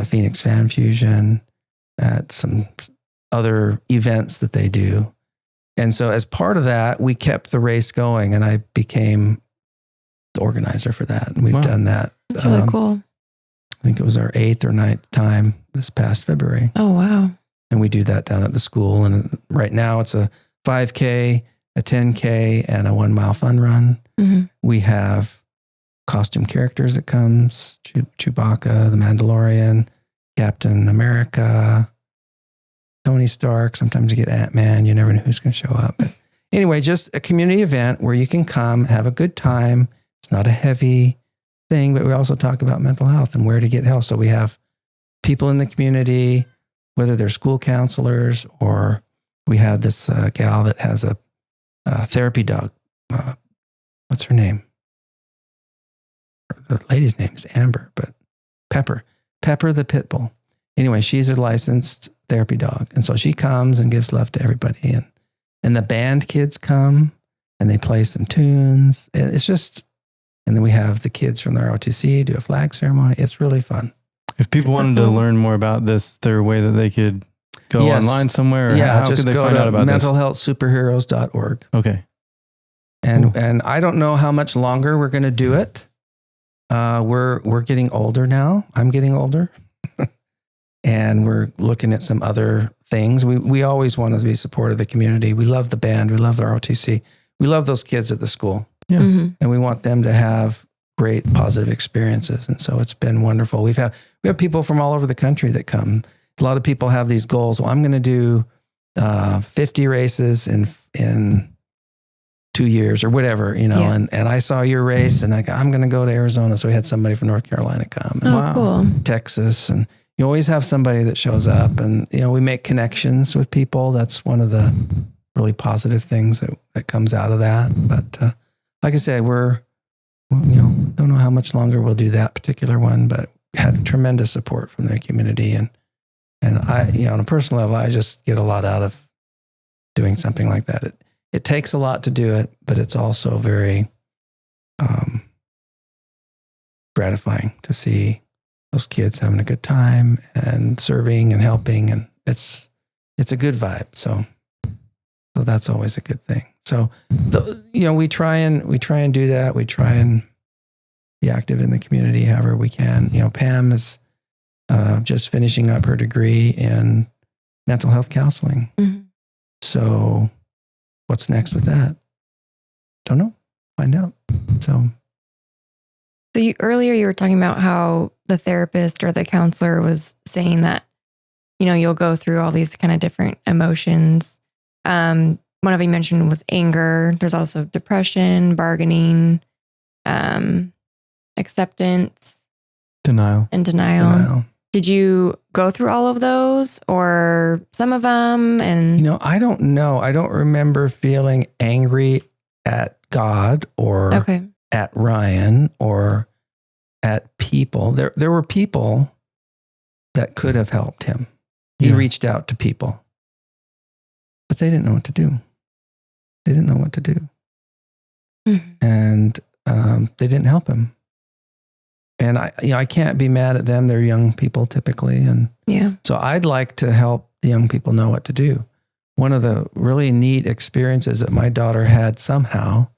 Phoenix Fan Fusion, at some other events that they do. And so as part of that, we kept the race going, and I became the organizer for that. And we've done that. That's really cool. I think it was our 8th or 9th time this past February. Oh, wow. And we do that down at the school. And right now it's a 5K, a 10K, and a 1 mile fun run. Mm-hmm. We have costume characters that comes, Chewbacca, the Mandalorian, Captain America, Tony Stark. Sometimes you get Ant-Man. You never know who's going to show up. But anyway, just a community event where you can come, have a good time. It's not a heavy thing, but we also talk about mental health and where to get help. So we have people in the community, whether they're school counselors, or we have this gal that has a therapy dog. What's her name? The lady's name is Amber, but Pepper the pit bull. Anyway, she's a licensed therapy dog. And so she comes and gives love to everybody. And the band kids come and they play some tunes. And it's just, and then we have the kids from the ROTC do a flag ceremony. It's really fun. If people wanted to learn more about this, is there a way that they could go online somewhere? Or how just could they go find to out about this? mentalhealthsuperheroes.org. Okay. And I don't know how much longer we're going to do it. We're getting older now. I'm getting older. And we're looking at some other things. We always want to be supportive of the community. We love the band. We love the ROTC. We love those kids at the school. Yeah. Mm-hmm. And we want them to have great positive experiences. And so it's been wonderful. We have people from all over the country that come. A lot of people have these goals. Well, I'm going to do 50 races in 2 years or whatever, and I saw your race and I'm going to go to Arizona. So we had somebody from North Carolina come. And cool. Texas. And you always have somebody that shows up, and, we make connections with people. That's one of the really positive things that comes out of that. But like I said, don't know how much longer we'll do that particular one, but had tremendous support from the community. And I, on a personal level, I just get a lot out of doing something like that. It takes a lot to do it, but it's also very gratifying to see those kids having a good time and serving and helping, and it's a good vibe. So that's always a good thing. So we try and do that. We try and be active in the community however we can. Pam is just finishing up her degree in mental health counseling. Mm-hmm. So what's next with that? Don't know. Find out. So earlier you were talking about how the therapist or the counselor was saying that, you'll go through all these kind of different emotions. One of you mentioned was anger. There's also depression, bargaining, acceptance, denial. Did you go through all of those or some of them? And I don't know. I don't remember feeling angry at God or at Ryan or at people. There were people that could have helped him. He reached out to people, but they didn't know what to do. Mm-hmm. And they didn't help him. And I can't be mad at them. They're young people typically. And so I'd like to help the young people know what to do. One of the really neat experiences that my daughter had somehow,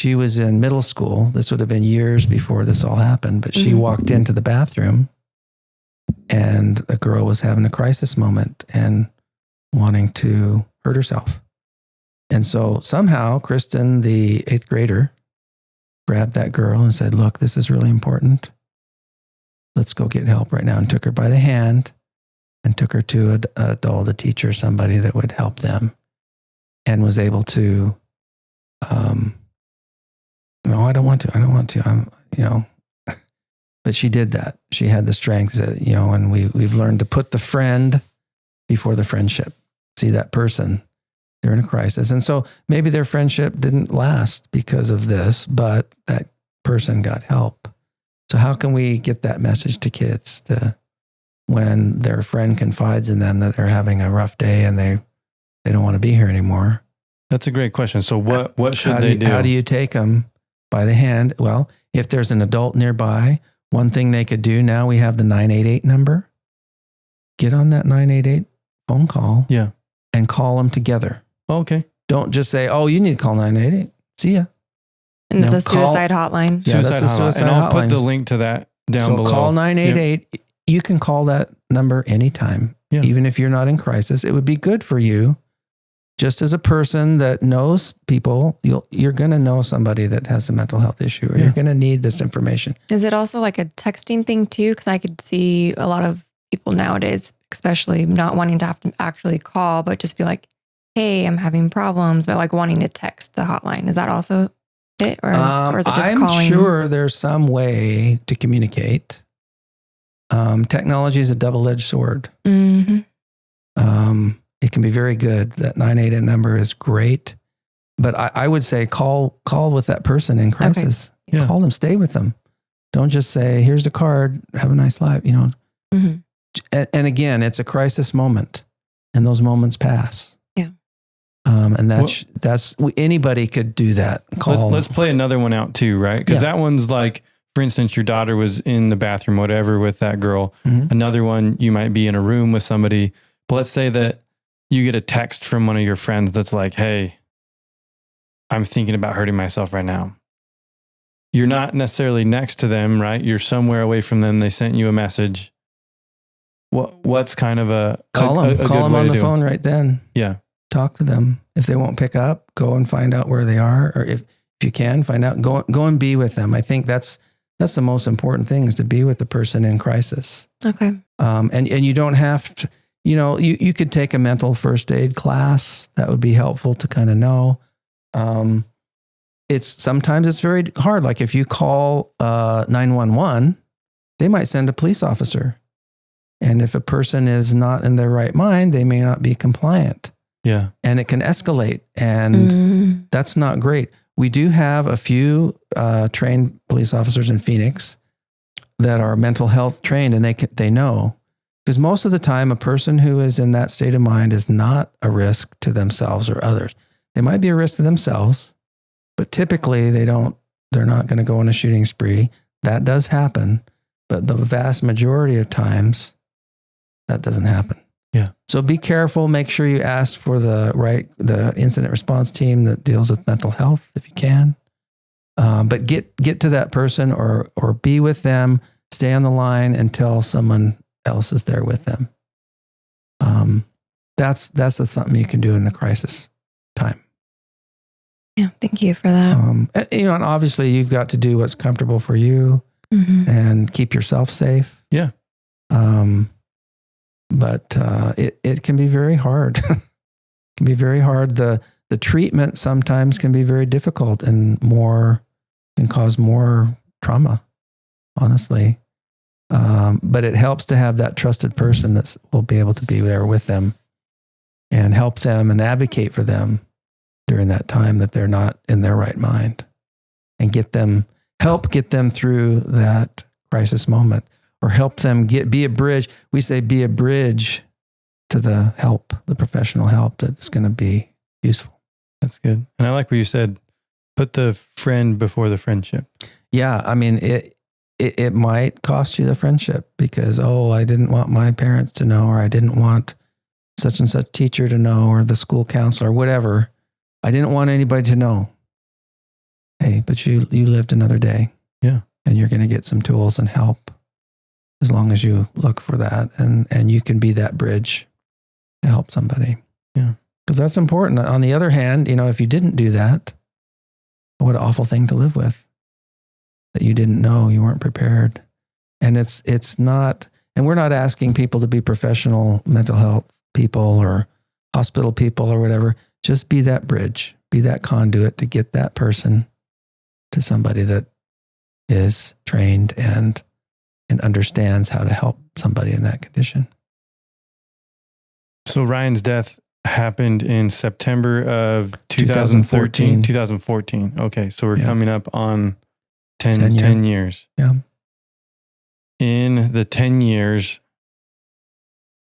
she was in middle school. This would have been years before this all happened, but she walked into the bathroom and the girl was having a crisis moment and wanting to hurt herself. And so somehow Kristen, the 8th grader, grabbed that girl and said, look, this is really important. Let's go get help right now. And took her by the hand and took her to an adult, a teacher, somebody that would help them, and was able to, no, I don't want to. But she did that. She had the strength that, and we've learned to put the friend before the friendship. See that person, they're in a crisis. And so maybe their friendship didn't last because of this, but that person got help. So how can we get that message to kids when their friend confides in them that they're having a rough day and they don't want to be here anymore? That's a great question. So what should they do? How do you take them by the hand? Well, if there's an adult nearby, one thing they could do, now we have the 988 number. Get on that 988 phone call. Yeah. And call them together. Okay. Don't just say, oh, you need to call 988. See ya. And it's a suicide hotline. Yeah, that's a suicide and I'll hotline. put the link to that down below. Call 988. Yeah. You can call that number anytime, even if you're not in crisis. It would be good for you. Just as a person that knows people, you're going to know somebody that has a mental health issue, or you're going to need this information. Is it also like a texting thing too? Because I could see a lot of people nowadays, especially not wanting to have to actually call, but just be like, hey, I'm having problems, but like wanting to text the hotline. Is that also it? Or is it just calling? I'm sure there's some way to communicate. Technology is a double-edged sword. Mm-hmm. It can be very good. That 988 number is great. But I would say call with that person in crisis. Okay. Yeah. Call them, stay with them. Don't just say, here's a card, have a nice life, Mm-hmm. And again, it's a crisis moment, and those moments pass. Yeah. And that's anybody could do that. Let's play another one out too, right? Because that one's like, for instance, your daughter was in the bathroom, whatever, with that girl. Mm-hmm. Another one, you might be in a room with somebody. But let's say that you get a text from one of your friends that's like, hey, I'm thinking about hurting myself right now. You're not necessarily next to them, right? You're somewhere away from them. They sent you a message. What's kind of a call them? Call them on the phone right then. Yeah. Talk to them. If they won't pick up, go and find out where they are. Or if you can find out, go and be with them. I think that's the most important thing, is to be with the person in crisis. Okay. And you don't have to, you could take a mental first aid class. That would be helpful to kind of know. Sometimes it's very hard. Like if you call 911, they might send a police officer. And if a person is not in their right mind, they may not be compliant. Yeah. And it can escalate. And that's not great. We do have a few trained police officers in Phoenix that are mental health trained, and they know. Because most of the time, a person who is in that state of mind is not a risk to themselves or others. They might be a risk to themselves, but typically they're not going to go on a shooting spree. That does happen, but the vast majority of times, that doesn't happen. Yeah. So be careful. Make sure you ask for the incident response team that deals with mental health if you can. But get to that person or be with them. Stay on the line until someone else is there with them. That's something you can do in the crisis time. Yeah, thank you for that. And obviously you've got to do what's comfortable for you and keep yourself safe. Yeah. But it can be very hard. It can be very hard. The treatment sometimes can be very difficult and can cause more trauma, honestly. But it helps to have that trusted person that will be able to be there with them and help them and advocate for them during that time that they're not in their right mind, and help get them through that crisis moment, or help them be a bridge. We say be a bridge to the professional help that's going to be useful. That's good. And I like what you said, put the friend before the friendship. Yeah. I mean, it might cost you the friendship because, I didn't want my parents to know, or I didn't want such and such teacher to know, or the school counselor, whatever. I didn't want anybody to know. hey, but you lived another day. Yeah. And you're going to get some tools and help as long as you look for that. And you can be that bridge to help somebody. Yeah. Because that's important. On the other hand, if you didn't do that, what an awful thing to live with. That you didn't know, you weren't prepared. And it's not, and we're not asking people to be professional mental health people or hospital people or whatever. Just be that bridge, be that conduit to get that person to somebody that is trained and understands how to help somebody in that condition. So Ryan's death happened in September of 2014. Okay, so we're coming up on 10 years. Yeah. In the 10 years,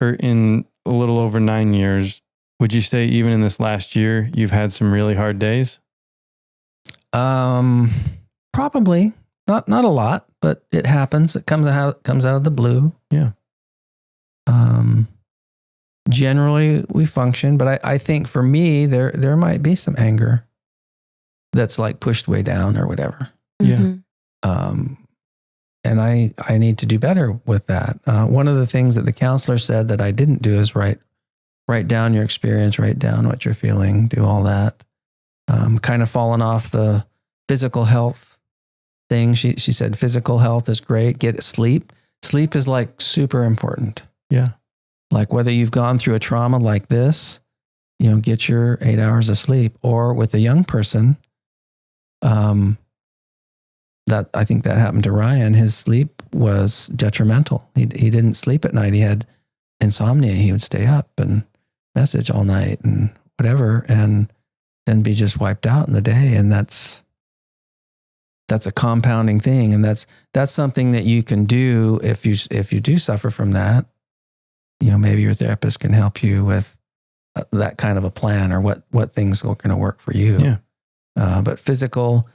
or in a little over 9 years, would you say even in this last year, you've had some really hard days? Probably not a lot, but it happens. It comes out of the blue. Yeah. Generally we function, but I think for me, there might be some anger that's like pushed way down or whatever. Mm-hmm. And I need to do better with that. One of the things that the counselor said that I didn't do is write down your experience, write down what you're feeling, do all that. Kind of fallen off the physical health thing. She said physical health is great. Get sleep. Sleep is like super important. Yeah. Like whether you've gone through a trauma like this, get your 8 hours of sleep. Or with a young person, that I think that happened to Ryan. His sleep was detrimental. He didn't sleep at night. He had insomnia. He would stay up and message all night and whatever, and then be just wiped out in the day. And that's a compounding thing. And that's something that you can do if you do suffer from that. Maybe your therapist can help you with that kind of a plan or what things are going to work for you. Yeah. But physical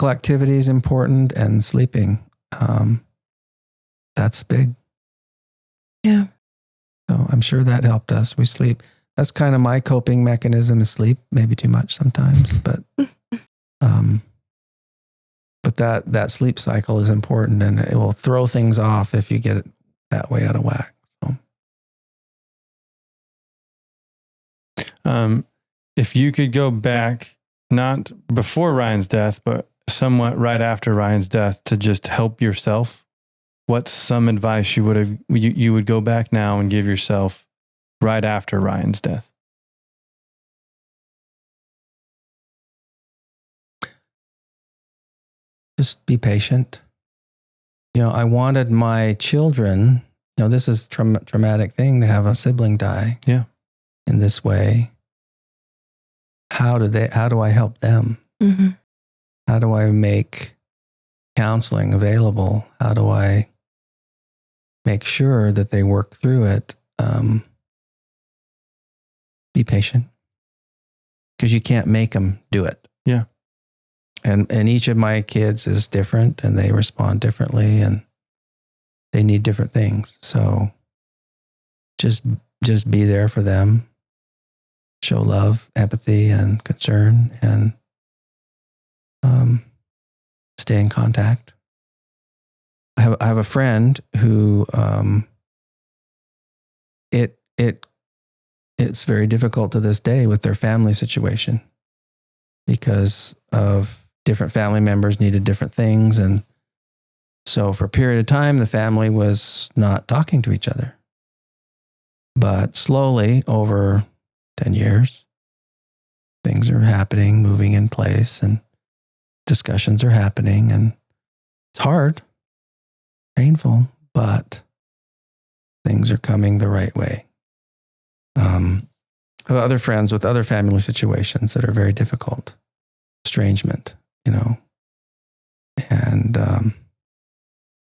activity is important, and sleeping, that's big. Yeah. So I'm sure that helped us. We sleep. That's kind of my coping mechanism is sleep, maybe too much sometimes, but that sleep cycle is important, and it will throw things off if you get it that way out of whack. So. If you could go back, not before Ryan's death, but somewhat right after Ryan's death, to just help yourself, what's some advice you would go back now and give yourself right after Ryan's death? Just be patient. I wanted my children, this is a traumatic thing to have a sibling die. Yeah. In this way. How do I help them? Mm-hmm. How do I make counseling available? How do I make sure that they work through it? Be patient, because you can't make them do it. Yeah. And each of my kids is different, and they respond differently, and they need different things. So just be there for them. Show love, empathy, and concern, and stay in contact. I have a friend who it's very difficult to this day with their family situation because of different family members needed different things, and so for a period of time the family was not talking to each other. But slowly over 10 years, things are happening, moving in place, and discussions are happening, and it's hard, painful, but things are coming the right way. I have other friends with other family situations that are very difficult, estrangement, and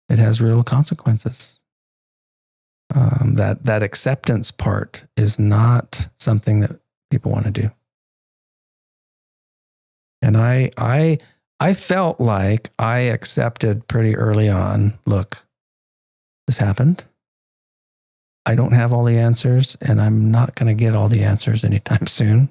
it has real consequences. That acceptance part is not something that people want to do. And I felt like I accepted pretty early on, look, this happened. I don't have all the answers, and I'm not going to get all the answers anytime soon.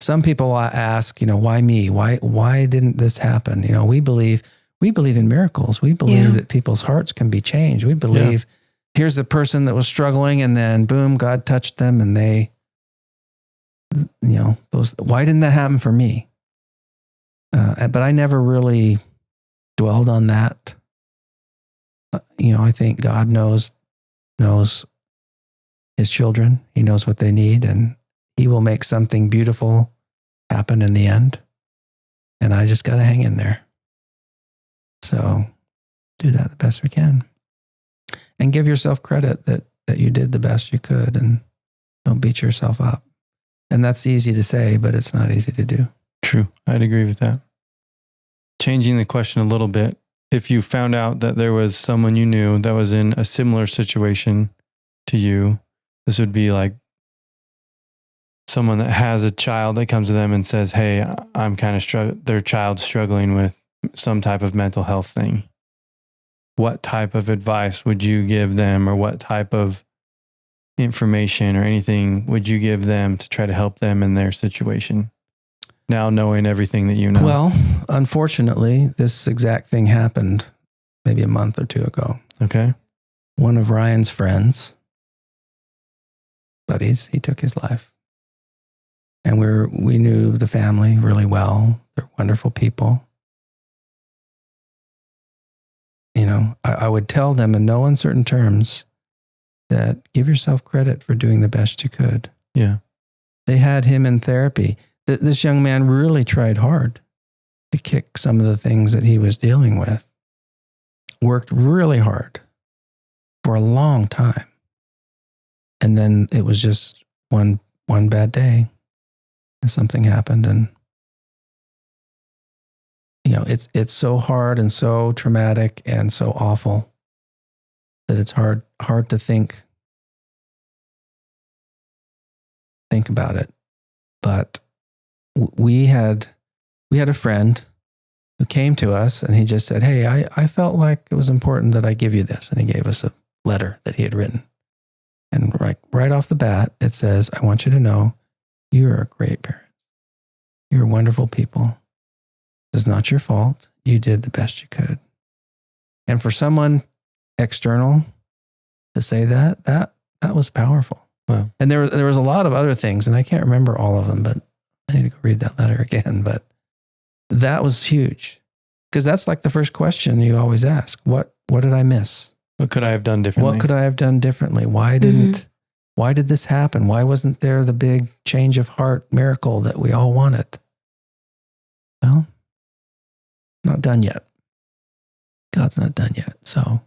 some people ask, why me? Why didn't this happen? We believe in miracles. We believe that people's hearts can be changed. We believe here's a person that was struggling and then boom, God touched them and they, why didn't that happen for me? But I never really dwelled on that. I think God knows his children. He knows what they need, and he will make something beautiful happen in the end. And I just got to hang in there. So do that the best we can. And give yourself credit that you did the best you could, and don't beat yourself up. And that's easy to say, but it's not easy to do. True. I'd agree with that. Changing the question a little bit. If you found out that there was someone you knew that was in a similar situation to you, this would be like someone that has a child that comes to them and says, hey, I'm kind of their child's struggling with some type of mental health thing. What type of advice would you give them, or what type of information or anything would you give them to try to help them in their situation? Now knowing everything that you know. Well, unfortunately, this exact thing happened maybe a month or two ago. Okay. One of Ryan's friends, buddies, he took his life. And we knew the family really well. They're wonderful people. I would tell them in no uncertain terms that give yourself credit for doing the best you could. Yeah. They had him in therapy. This young man really tried hard to kick some of the things that he was dealing with. Worked really hard for a long time. And then it was just one bad day and something happened. And, it's so hard and so traumatic and so awful that it's hard to think about it. But we had a friend who came to us and he just said, hey, I felt like it was important that I give you this. And he gave us a letter that he had written. And right off the bat, it says, I want you to know you're a great parent. You're wonderful people. It's not your fault. You did the best you could. And for someone external to say that was powerful. Wow. And there was a lot of other things, and I can't remember all of them, but I need to go read that letter again. But that was huge, because that's like the first question you always ask. What did I miss? What could I have done differently? What could I have done differently? Why did this happen? Why wasn't there the big change of heart miracle that we all wanted? Well, not done yet. God's not done yet. So,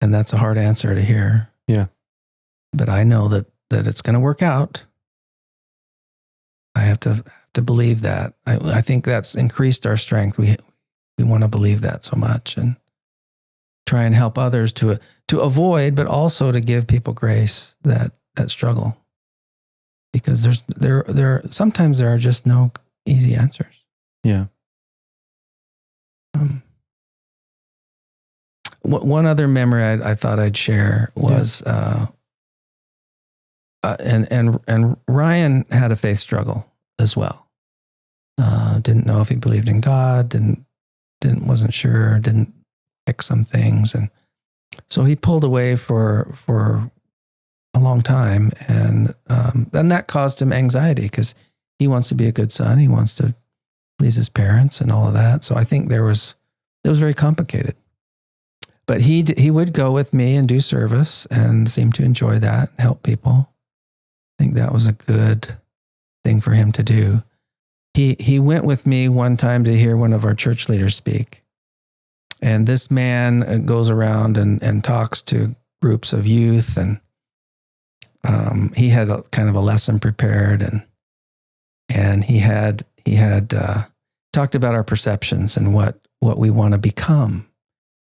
and that's a hard answer to hear. Yeah. But I know that it's going to work out. I have to believe that. I think that's increased our strength. We want to believe that so much, and try and help others to avoid, but also to give people grace that struggle. Because sometimes there are just no easy answers. Yeah. One other memory I thought I'd share was, and Ryan had a faith struggle as well. Didn't know if he believed in God. Wasn't sure. Didn't like some things, and so he pulled away for a long time, and that caused him anxiety because he wants to be a good son. He wants to please his parents and all of that. So I think it was very complicated. But he would go with me and do service and seemed to enjoy that and help people. I think that was a good thing for him to do. He went with me one time to hear one of our church leaders speak. And this man goes around and talks to groups of youth, and he had a kind of a lesson prepared, and he had talked about our perceptions and what we want to become.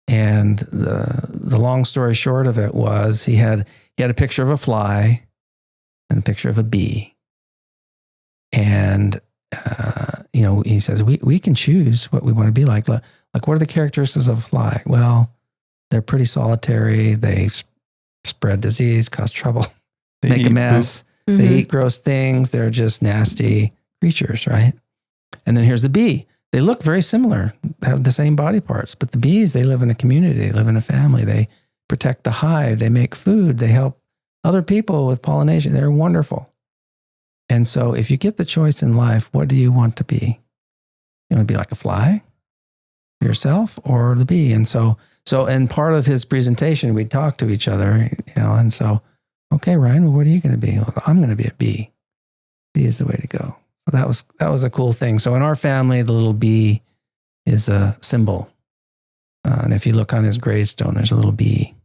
And the long story short of it was he had a picture of a fly and a picture of a bee. And, he says, we can choose what we want to be like. Like, what are the characteristics of a fly? Well, they're pretty solitary. They spread disease, cause trouble, make a mess. They eat gross things. They're just nasty creatures, right? And then here's the bee. They look very similar, have the same body parts, but the bees, they live in a community, they live in a family, they protect the hive, they make food, they help other people with pollination. They're wonderful. And so if you get the choice in life, what do you want to be? You want to be like a fly, yourself, or the bee? And so in part of his presentation, we talked to each other, and so, okay, Ryan, well, what are you going to be? Well, I'm going to be a bee. Bee is the way to go. So that was a cool thing. So in our family, the little bee is a symbol. And if you look on his gravestone, there's a little bee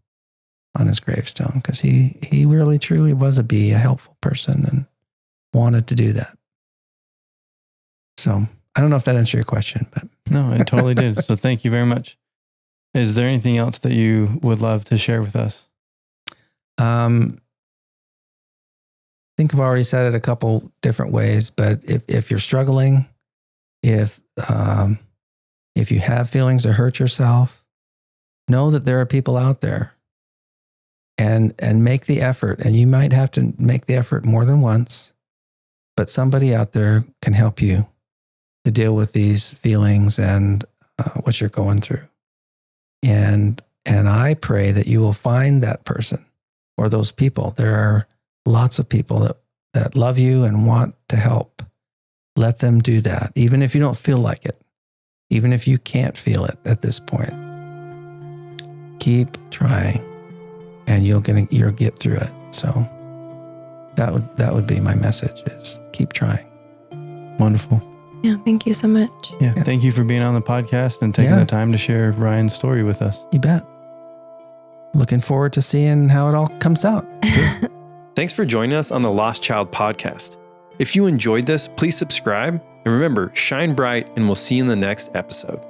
on his gravestone because he really truly was a bee, a helpful person, and wanted to do that. So I don't know if that answered your question, but no, it totally did. So thank you very much. Is there anything else that you would love to share with us? I think I've already said it a couple different ways, but if you're struggling, if you have feelings to hurt yourself, know that there are people out there, and make the effort. And you might have to make the effort more than once, but somebody out there can help you to deal with these feelings and what you're going through. And I pray that you will find that person or those people. There are lots of people that love you and want to help. Let them do that, even if you don't feel like it, even if you can't feel it at this point. Keep trying, and you'll get through it. So that would be my message: is keep trying. Wonderful. Yeah, thank you so much. Yeah, thank you for being on the podcast and taking the time to share Ryan's story with us. You bet. Looking forward to seeing how it all comes out. Thanks for joining us on the Lost Child podcast. If you enjoyed this, please subscribe. And remember, shine bright, and we'll see you in the next episode.